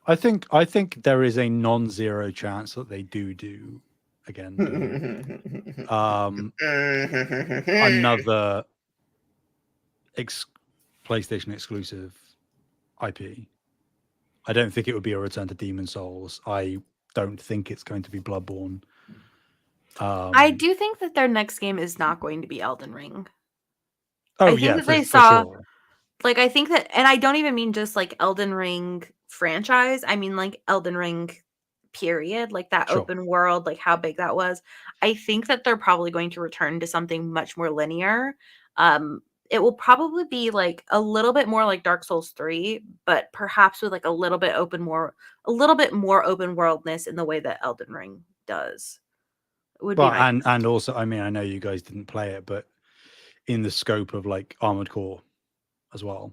I think there is a non-zero chance that they do again. Another PlayStation exclusive IP. I don't think it would be a return to Demon Souls. I don't think it's going to be Bloodborne. I do think that their next game is not going to be Elden Ring. Oh, I think yeah, that they for saw, sure. like, I think that, and I don't even mean just like Elden Ring franchise. I mean like Elden Ring period, like that Sure. open world, like how big that was. I think that they're probably going to return to something much more linear. It will probably be like a little bit more like Dark Souls 3, but perhaps with like a little bit more open worldness in the way that Elden Ring does. It would be my and also, I mean, I know you guys didn't play it, but in the scope of like Armored Core as well,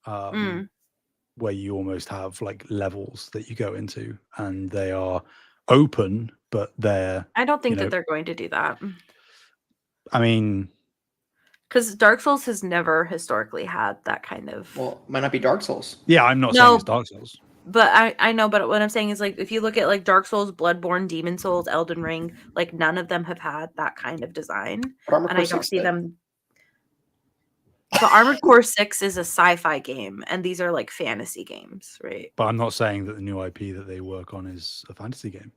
where you almost have like levels that you go into, and they are open, but they're. I don't think that they're going to do that. I mean, because Dark Souls has never historically had that kind of. Well, it might not be Dark Souls. Yeah, I'm not saying it's Dark Souls. But I know, but what I'm saying is, like, if you look at like Dark Souls, Bloodborne, Demon Souls, Elden Ring, like none of them have had that kind of design, and I don't see them. But Armored Core 6 is a sci-fi game, and these are like fantasy games, right? But I'm not saying that the new IP that they work on is a fantasy game.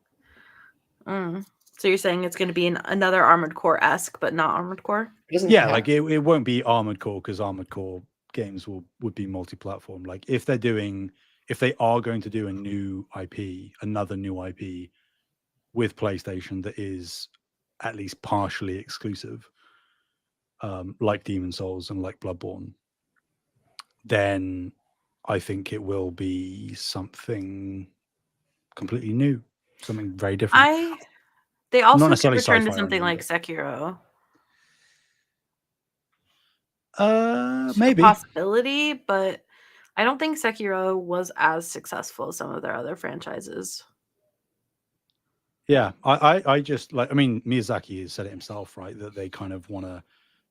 So you're saying it's going to be another Armored Core-esque, but not Armored Core? Yeah, like it won't be Armored Core, because Armored Core games would be multi-platform. Like if they are going to do another new IP with PlayStation that is at least partially exclusive, like Demon Souls and like Bloodborne, then I think it will be something completely new, something very different. They also could return to something like Sekiro. Maybe a possibility, but I don't think Sekiro was as successful as some of their other franchises. Yeah, I just like, I mean, Miyazaki has said it himself, right? That they kind of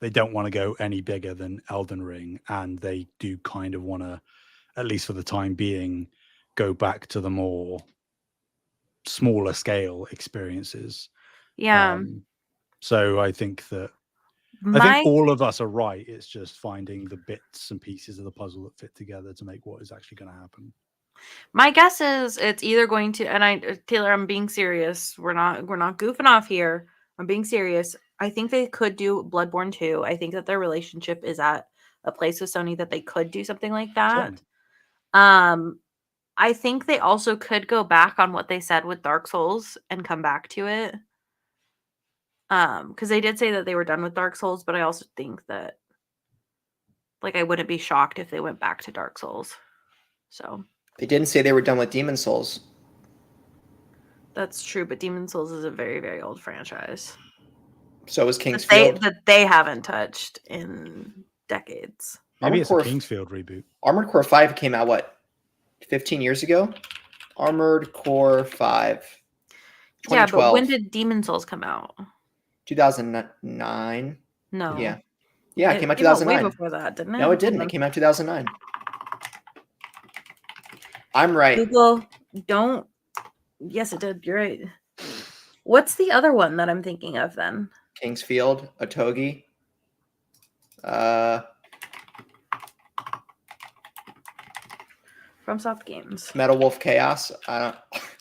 they don't want to go any bigger than Elden Ring, and they do kind of want to, at least for the time being, go back to the more smaller scale experiences. Yeah. So I think that I think all of us are right. It's just finding the bits and pieces of the puzzle that fit together to make what is actually going to happen. My guess is it's either going to, and Taylor, I'm being serious. We're not goofing off here. I'm being serious. I think they could do Bloodborne 2. I think that their relationship is at a place with Sony that they could do something like that. Sure. I think they also could go back on what they said with Dark Souls and come back to it. Because they did say that they were done with Dark Souls, but I also think that, like, I wouldn't be shocked if they went back to Dark Souls. So they didn't say they were done with Demon Souls. That's true, but Demon Souls is a very, very old franchise. So is Kingsfield. That they haven't touched in decades. Maybe it's a Kingsfield reboot. Armored Core 5 came out, what, 15 years ago? Armored Core 5. Yeah, but when did Demon Souls come out? 2009. No. Yeah. Yeah, it came out 2009. Way before that, didn't it? No, it didn't. It came out 2009. I'm right. Google, don't. Yes, it did. You're right. What's the other one that I'm thinking of then? Kingsfield, Otogi. From Soft Games. Metal Wolf Chaos.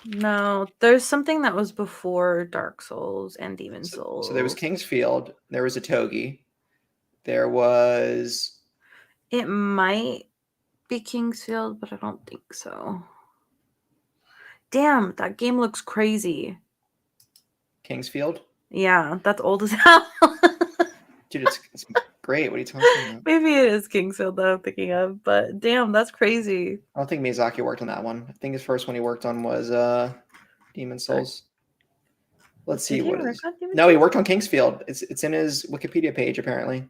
No, there's something that was before Dark Souls and Demon Souls. So there was Kingsfield. There was Otogi. There was. It might be Kingsfield, but I don't think so. Damn, that game looks crazy. Kingsfield? Yeah, that's old as hell. Dude, it's great. What are you talking about? Maybe it is Kingsfield that I'm thinking of, but damn, that's crazy. I don't think Miyazaki worked on that one. I think his first one he worked on was Demon Souls. Let's see what it is. No, he worked on Kingsfield. It's in his Wikipedia page, apparently.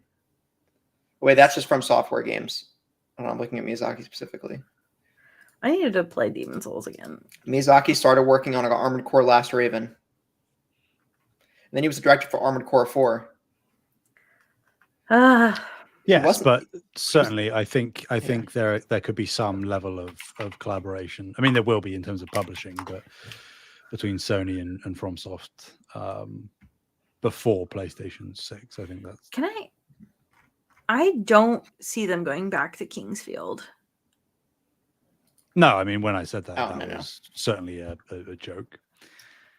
Wait, that's just From Software games. I don't know, I'm looking at Miyazaki specifically. I needed to play Demon Souls again. Miyazaki started working on Armored Core Last Raven. And then he was the director for Armored Core 4. Yeah, Yes, wasn't- but certainly I think there could be some level of collaboration. I mean, there will be in terms of publishing, but between Sony and FromSoft before PlayStation 6, I think that's. I don't see them going back to Kingsfield. No, I mean, when I said that, Oh, that no. was certainly a joke.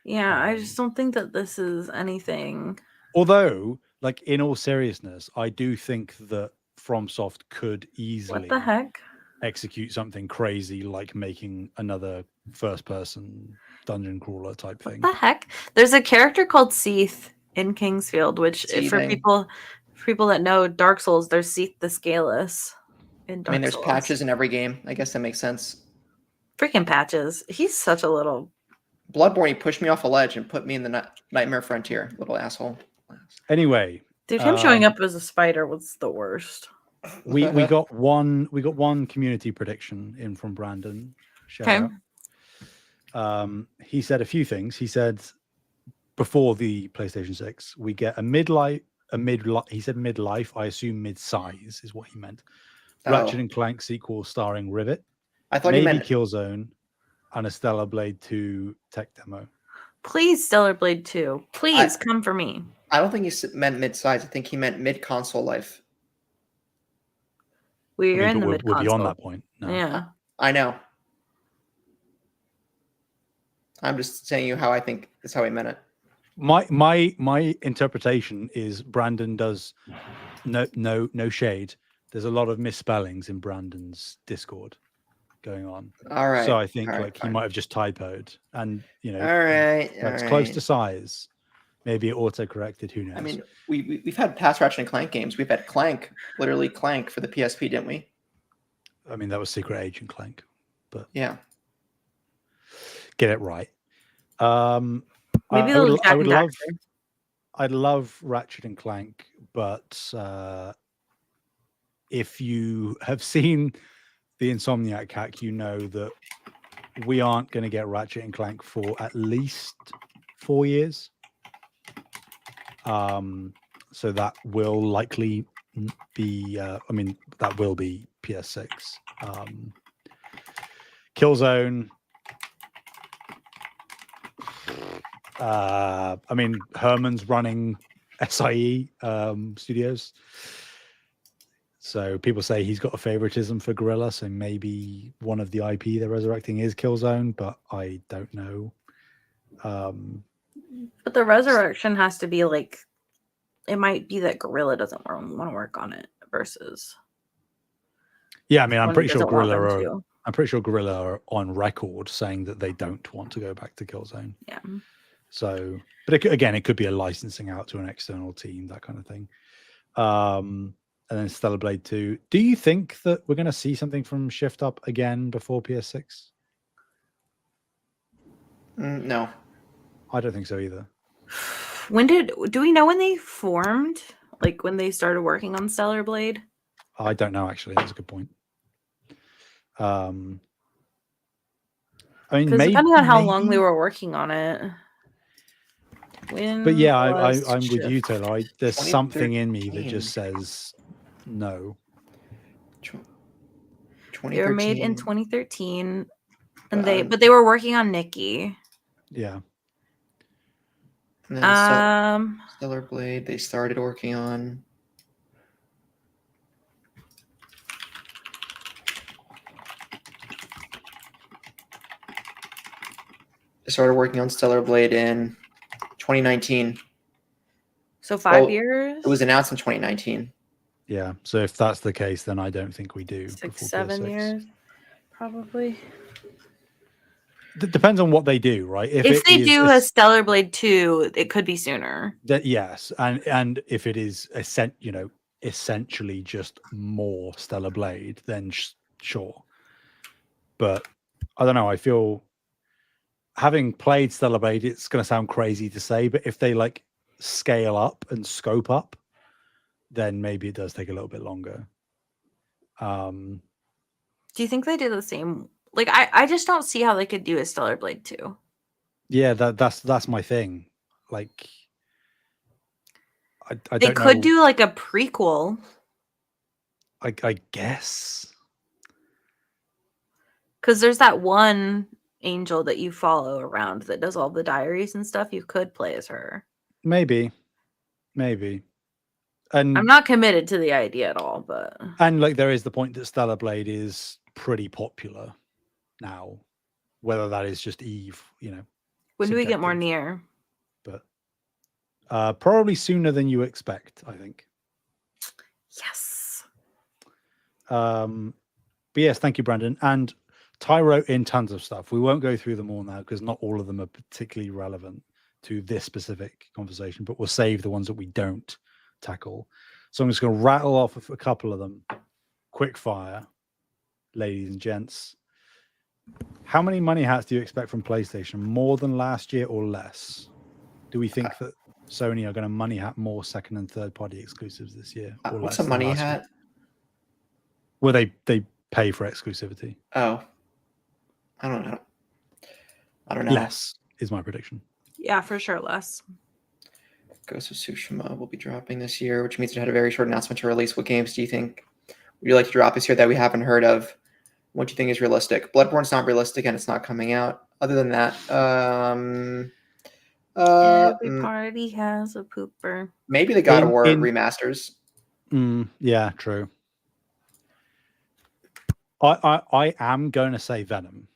Yeah, I just don't think that this is anything. Although, like, in all seriousness, I do think that FromSoft could What easily the heck? execute something crazy like making another first-person dungeon crawler type thing. What the heck? There's a character called Seath in Kingsfield, which for Seething. people that know Dark Souls, there's Seath the Scaleless in Dark there's Souls. patches in every game. I guess that makes sense. Freaking patches. He's such a little. Bloodborne, he pushed me off a ledge and put me in the Nightmare Frontier. Little asshole. Anyway, Dude, him showing up as a spider was the worst. we got one community prediction in from Brandon. Shout out. He said a few things. He said before the PlayStation 6, we get he said midlife. I assume mid-size is what he meant. Ratchet and Clank sequel starring Rivet. I thought maybe he meant Killzone and a Stellar Blade 2 tech demo. Please, Stellar Blade 2. Please come for me. I don't think he meant mid-size. I think he meant mid-console life. We're in the mid-console. We're beyond that point. No. Yeah. I know. I'm just saying you how I think is how he meant it. My interpretation is Brandon does no shade. There's a lot of misspellings in Brandon's Discord going on. All right. So I think fine. he might have just typoed, and all right. it's close to size. Maybe it auto-corrected. Who knows? I mean, we've had past Ratchet and Clank games. We've had Clank, literally Clank for the PSP, didn't we? I mean, that was Secret Agent Clank, but yeah, get it right. Maybe I'd love Ratchet and Clank, but if you have seen the Insomniac hack, you know that we aren't going to get Ratchet and Clank for at least 4 years. So that will likely be, that will be PS6. Killzone. Herman's running SIE Studios. So people say he's got a favoritism for Guerrilla, so maybe one of the IP they're resurrecting is Killzone, but I don't know. But the resurrection has to be like, it might be that Guerrilla doesn't want to work on it versus. Yeah, I mean, I'm pretty sure Guerrilla are on record saying that they don't want to go back to Killzone. Yeah. So, but it could be a licensing out to an external team, that kind of thing. And then Stellar Blade 2. Do you think that we're going to see something from Shift Up again before PS6? No. I don't think so either. Do we know when they formed? Like when they started working on Stellar Blade? I don't know, actually. That's a good point. I mean, depending on how long they were working on it. But yeah, I'm with you, Taylor. There's something in me that just says no. 2013. They were made in 2013, and they were working on Nikki. Yeah. And then Stellar Blade, they started working on. They started working on Stellar Blade in 2019. So 5 years? It was announced in 2019. Yeah. So if that's the case, then I don't think we do. 6-7 years, probably. Depends on what they do, right? If they do a Stellar Blade 2, it could be sooner. Yes, and if it is essentially just more Stellar Blade, then sure. But I don't know. I feel, having played Stellar Blade, it's going to sound crazy to say, but if they like scale up and scope up, then maybe it does take a little bit longer. Do you think they do the same? Like, I just don't see how they could do a Stellar Blade 2. Yeah, that's my thing. Like, I don't know. They could do like a prequel. Like, they could do like a prequel, and then have Stellar Blade 2 come out. Yeah, that's my thing. Like, I don't know. They could do like a prequel, and then have Stellar Blade 2 come out. Like, I don't know. They could do like a prequel, and then have Stellar Blade 2 come out. I guess. Because there's that one angel that you follow around that does all the diaries and stuff. You could play as her. Maybe. And I'm not committed to the idea at all, but like there is the point that Stellar Blade is pretty popular now. Whether that is just Eve, when do we get more subjective. near? But probably sooner than you expect, I think. Yes. But yes, thank you, Brandon. And Ty wrote in tons of stuff. We won't go through them all now because not all of them are particularly relevant to this specific conversation, but we'll save the ones that we don't tackle. So I'm just going to rattle off a couple of them. Quick fire, ladies and gents. How many money hats do you expect from PlayStation? More than last year or less? Do we think that Sony are going to money hat more second and third party exclusives this year? Or What's less a money than last hat? year? Well, they pay for exclusivity. Oh, I don't know. Less is my prediction. Yeah, for sure, less. Ghost of Tsushima will be dropping this year, which means it had a very short announcement to release. What games do you think would you like to drop this year that we haven't heard of? What do you think is realistic? Bloodborne's not realistic and it's not coming out. Other than that, every party has a pooper. Maybe the God of War remasters. Yeah, true. I am going to say Venom.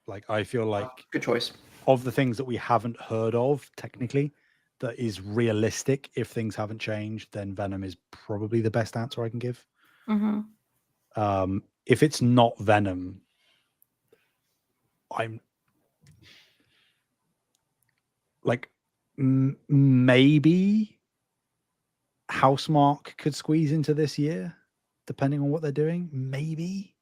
Like, I feel like good choice. Of the things that we haven't heard of, technically, that is realistic. If things haven't changed, then Venom is probably the best answer I can give. Mm-hmm. If it's not Venom, I'm like maybe Housemarque could squeeze into this year, depending on what they're doing. Maybe,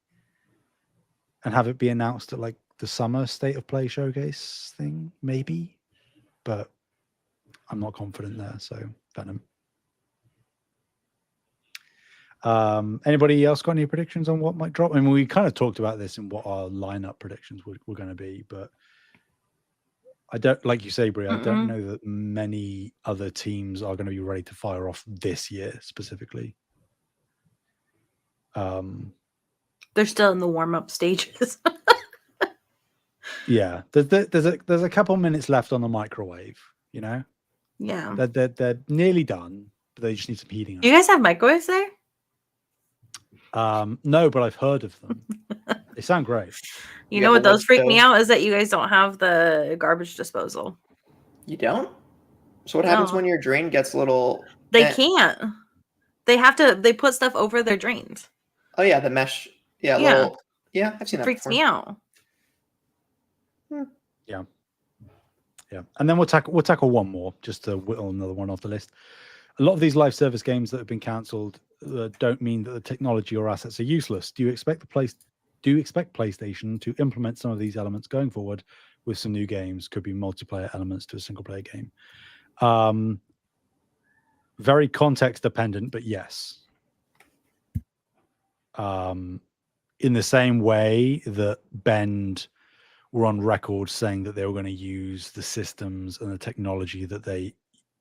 and have it be announced at like the summer State of Play showcase thing. Maybe, but I'm not confident there. So Venom. Anybody else got any predictions on what might drop? I mean, we kind of talked about this and what our lineup predictions were going to be, but I don't, like you say, Bree, I don't know that many other teams are going to be ready to fire off this year specifically. They're still in the warm-up stages. Yeah, there's a couple minutes left on the microwave, you know. Yeah, they're nearly done, but they just need some heating up. Do you guys have microwaves there? No, but I've heard of them. They sound great. You know what does freak me out is that you guys don't have the garbage disposal. You don't? So what happens when your drain gets a little... They can't. They have to... They put stuff over their drains. Oh, yeah, the mesh. Yeah, little... Yeah, I've seen that freaks before. me out. Yeah. Yeah. And then we'll tackle one more, just to whittle another one off the list. A lot of these live service games that have been cancelled don't mean that the technology or assets are useless. Do you expect PlayStation to implement some of these elements going forward with some new games? Could be multiplayer elements to a single player game. Very context dependent, but yes. In the same way that Bend were on record saying that they were going to use the systems and the technology that they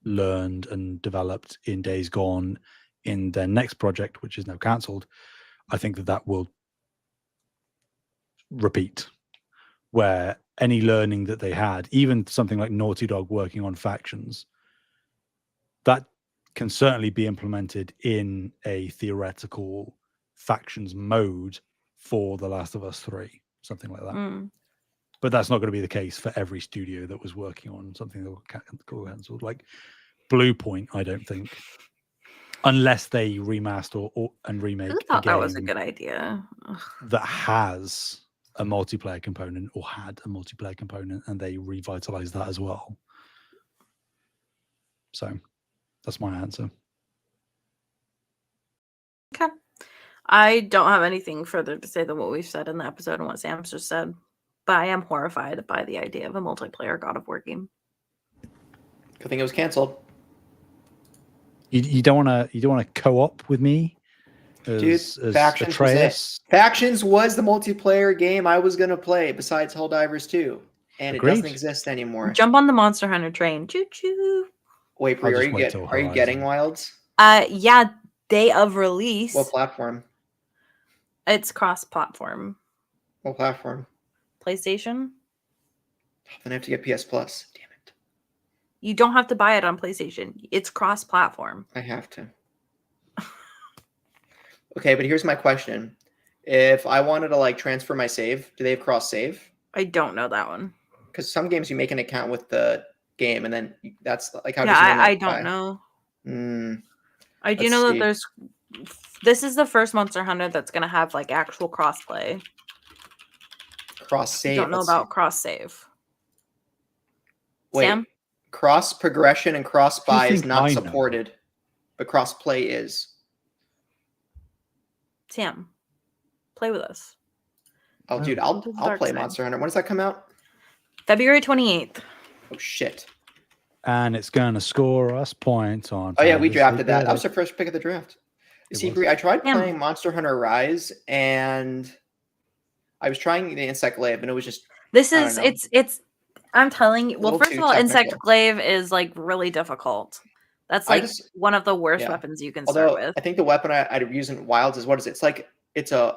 learned and developed in Days Gone in their next project, which is now cancelled, I think that will repeat, where any learning that they had, even something like Naughty Dog working on factions, that can certainly be implemented in a theoretical factions mode for The Last of Us 3, something like that. But that's not going to be the case for every studio that was working on something that got cancelled. Like Bluepoint, I don't think, unless they remaster and remake. I thought that was a good idea. That has a multiplayer component or had a multiplayer component, and they revitalized that as well. So that's my answer. Okay. I don't have anything further to say than what we've said in the episode and what Sam's just said. But I am horrified by the idea of a multiplayer God of War game. Good thing it was canceled. You don't want to co-op with me, as Factions was the multiplayer game I was gonna play besides Helldivers 2, and it doesn't exist anymore. Jump on the Monster Hunter train, choo choo. Wait, Bree, are you getting Wilds? Yeah, day of release. What platform? It's cross-platform. What platform? PlayStation. Then I have to get PS Plus. Damn it. You don't have to buy it on PlayStation. It's cross-platform. I have to. Okay, but here's my question. If I wanted to like transfer my save, do they have cross save? I don't know that one. Because some games you make an account with the game, and then that's like how. Yeah, does I don't know. I do Let's know that see. there's. This is the first Monster Hunter that's gonna have like actual crossplay. Cross I save. don't know Let's about see. cross save. Wait, Sam? cross progression and cross buy is think not I know? supported, but cross play is. Sam, play with us. Oh, dude, Into the I'll dark play side. Monster Hunter. When does that come out? February 28th. Oh shit. And it's going to score us points on. Oh yeah, we Fantasy drafted that. That was Credit. our first pick of the draft. It See, was. Bree, I tried Damn. playing Monster Hunter Rise, and I was trying the Insect Glaive, and it was just This I is don't know. it's I'm telling you. Well, little first too of all, Insect technical. Glaive is like really difficult. That's I like just- one of the worst yeah. weapons you can start Although with. I think the weapon I'd use in Wilds is what is it? It's like it's a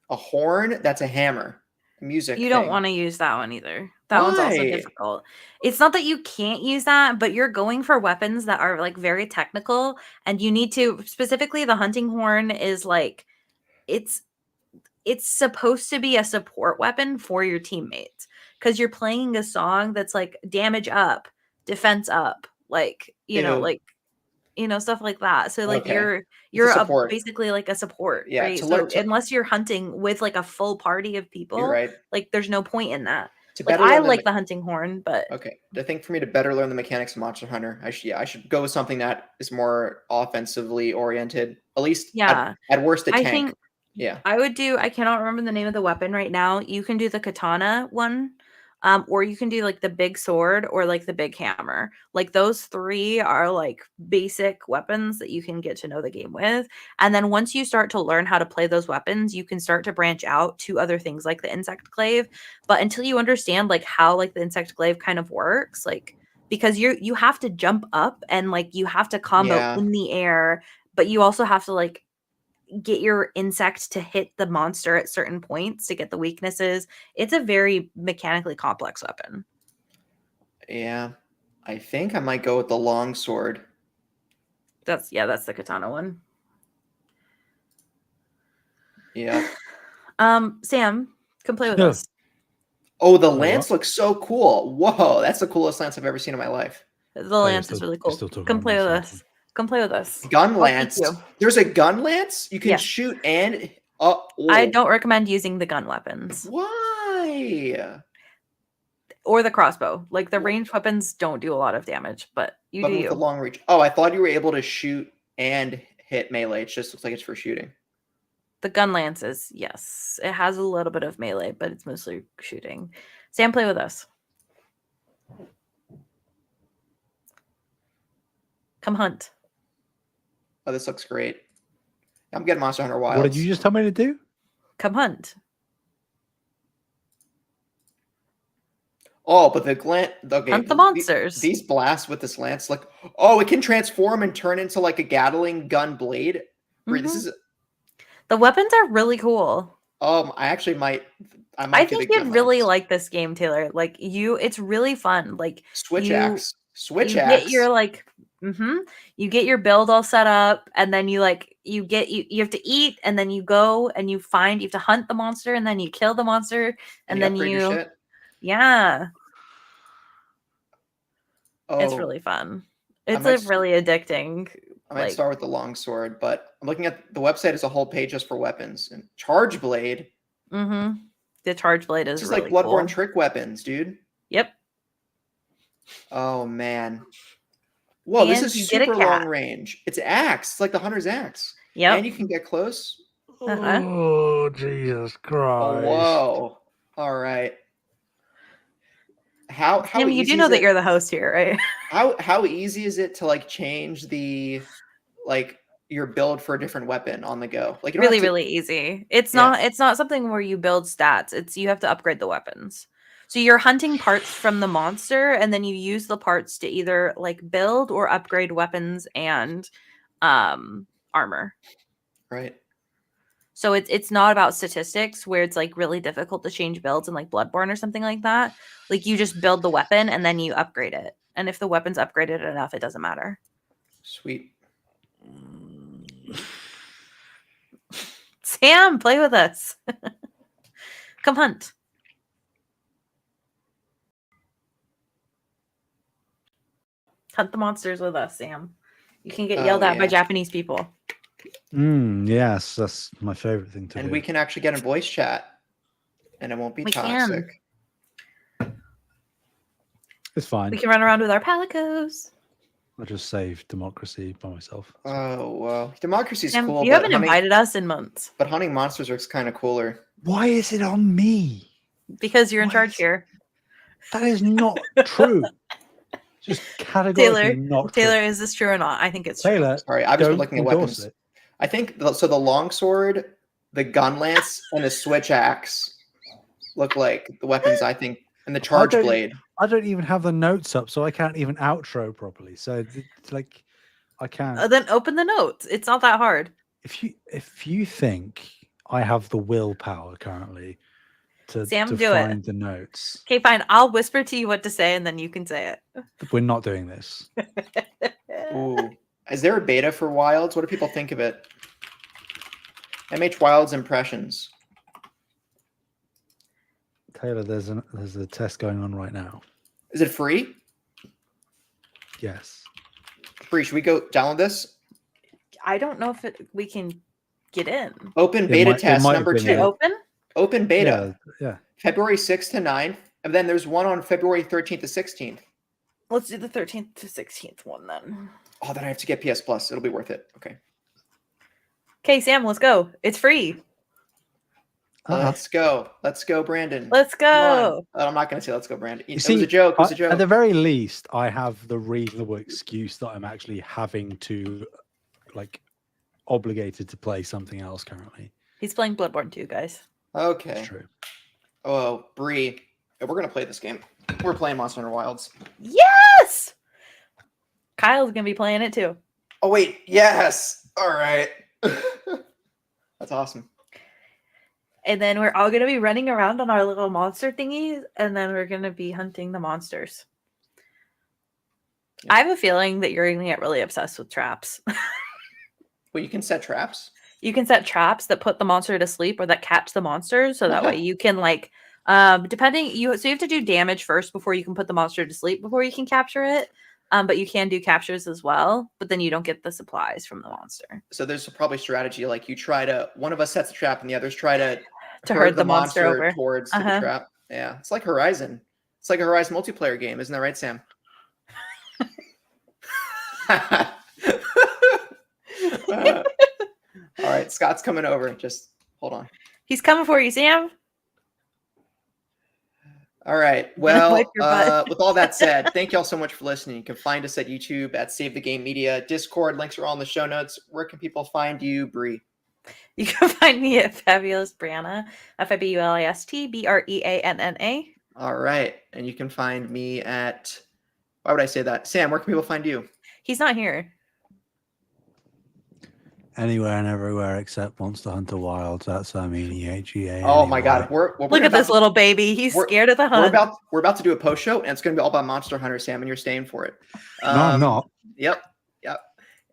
horn that's a hammer. Music. You don't thing. want to use that one either. That one's also Why? difficult. It's not that you can't use that, but you're going for weapons that are like very technical, and you need to specifically the hunting horn is like it's supposed to be a support weapon for your teammates because you're playing a song that's like damage up, defense up, like stuff like that. So like Okay. you're a support. basically like a support, Yeah, right? to So learn to- unless you're hunting with like a full party of people, You're right. like there's no point in that. To Like better I learn like the hunting horn, but Okay. I think for me to better learn the mechanics of Monster Hunter, I should go with something that is more offensively oriented. At least yeah, at worst a I tank. think Yeah. I cannot remember the name of the weapon right now. You can do the katana one, or you can do like the big sword or like the big hammer. Like those three are like basic weapons that you can get to know the game with. And then once you start to learn how to play those weapons, you can start to branch out to other things like the insect glaive. But until you understand like how like the insect glaive kind of works, like because you have to jump up and like you have to combo Yeah. in the air, but you also have to like get your insect to hit the monster at certain points to get the weaknesses. It's a very mechanically complex weapon. Yeah. I think I might go with the long sword. That's the katana one. Yeah. Sam, come play with Yeah. us. Oh, the what? lance looks so cool. Whoa, that's the coolest lance I've ever seen in my life. The lance is still- really you're cool. still talking Come about play with me, us. Come play with us. Gun I'll lance. teach you. There's a gun lance? You can Yes. shoot and I don't recommend using the gun weapons Why? or the crossbow. Like the Wh- ranged weapons don't do a lot of damage, but you But do with the you. long reach. Oh, I thought you were able to shoot and hit melee. It just looks like it's for shooting. The gun lances, yes. It has a little bit of melee, but it's mostly shooting. Sam, play with us. Come hunt. Oh, this looks great. I'm getting Monster Hunter Wilds. What did you just tell me to do? Come hunt. Oh, but the glant. Okay, Hunt the monsters. These blasts with this lance, like, oh, it can transform and turn into like a Gatling gun blade. This is. The weapons are really cool. I actually might. I think get the you'd gun really lance. like this game, Taylor. Like it's really fun. Like Switch you, axe. Switch you axe. get your like, you get your build all set up, and then you have to eat, and then you go and you have to hunt the monster, and then you kill the monster, and then upgrade your shit. yeah, Oh, it's really fun. It's might really addicting. I might start with the long sword, but I'm looking at the website as a whole page just for weapons and charge blade. The charge blade is This is really like Bloodborne cool. trick weapons, dude. Yep. Oh man. Whoa, this And is you get a super cat. long range. It's axe. It's like the hunter's axe. Yep. And you can get close. Oh, Jesus Christ. Oh, whoa. All right. How Sam, you easy do know is that it- you're the host here, right? how easy is it to like change the like your build for a different weapon on the go? Like you don't Really, have to, really easy. It's Yeah. not something where you build stats. It's you have to upgrade the weapons. So you're hunting parts from the monster, and then you use the parts to either like build or upgrade weapons and armor. right. So it's not about statistics where it's like really difficult to change builds in like Bloodborne or something like that. Like you just build the weapon and then you upgrade it. And if the weapon's upgraded enough, it doesn't matter. Sweet. Sam, play with us. Come hunt. Hunt the monsters with us, Sam. You can get yelled at by Japanese people. Yes, that's my favorite thing to do. And we can actually get in voice chat, and it won't be toxic. It's fine. We can run around with our palicos. I just saved democracy by myself. Oh, well. Democracy's Sam, cool. You haven't invited us in months. But hunting monsters is kind of cooler. Why is it on me? Because you're in charge here. That is not true. Just categorically not true. Taylor, is this true or not? I think it's Taylor, true. Sorry, I've just been looking at weapons. It. I think, so the longsword, the gun lance, and the switch axe look like the weapons, I think, and the charge blade. I don't even have the notes up, so I can't even outro properly. So it's like, I can't. Then open the notes. It's not that hard. If you think I have the willpower currently to find the notes. Okay, fine. I'll whisper to you what to say, and then you can say it. We're not doing this. Ooh. Is there a beta for Wilds? What do people think of it? MH Wilds impressions. Taylor, there's a test going on right now. Is it free? Yes. Bree, should we go download this? I don't know if we can get in. Open beta test number 2. Open? Open beta. Yeah. February 6th to 9th. And then there's one on February 13th to 16th. Let's do the 13th to 16th one then. Oh, then I have to get PS Plus. It'll be worth it. Okay. Okay, Sam, let's go. It's free. Let's go. Let's go, Brandon. Let's go. I'm not going to say let's go, Brandon. It was a joke. It was a joke. At the very least, I have the reasonable excuse that I'm actually having to, obligated to play something else currently. He's playing Bloodborne 2, guys. Okay. That's true. Oh, Bree. We're going to play this game. We're playing Monster Hunter Wilds. Yes! Kyle's going to be playing it too. Oh, wait. Yes. All right. That's awesome. And then we're all going to be running around on our little monster thingies, and then we're going to be hunting the monsters. Yeah. I have a feeling that you're going to get really obsessed with traps. Well, you can set traps. You can set traps that put the monster to sleep or that catch the monsters, so that way you can so you have to do damage first before you can put the monster to sleep before you can capture it. But you can do captures as well, but then you don't get the supplies from the monster. So there's probably strategy, like one of us sets a trap and the others try to herd the monster over towards the trap. Yeah, it's like Horizon. It's like a Horizon multiplayer game, isn't that right, Sam? All right, Scott's coming over. Just hold on. He's coming for you, Sam. All right. Well, with all that said, thank you all so much for listening. You can find us at YouTube at Save the Game Media. Discord links are all in the show notes. Where can people find you, Bree? You can find me at Fabulous Brianna, FabulistBreanna. All right. And you can find me at, why would I say that? Sam, where can people find you? He's not here. Anywhere and everywhere except Monster Hunter Wilds. That's EHEA. Oh my God! Look at this little baby. He's scared of the hunt. We're about to do a post show, and it's going to be all about Monster Hunter, Sam, and you're staying for it. No, I'm not. Yep.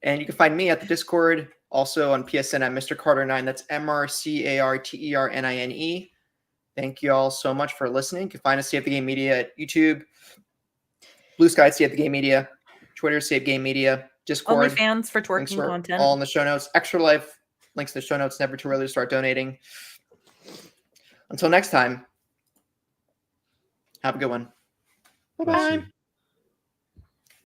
And you can find me at the Discord, also on PSN at Mr. Carter9. That's MrCarternine. Thank you all so much for listening. You can find us Save the Game Media at YouTube, Blue Sky Save the Game Media, Twitter Save Game Media. Discord, OnlyFans for twerking content. All in the show notes. Extra Life, links in the show notes. Never too early to start donating. Until next time, have a good one. Bye-bye.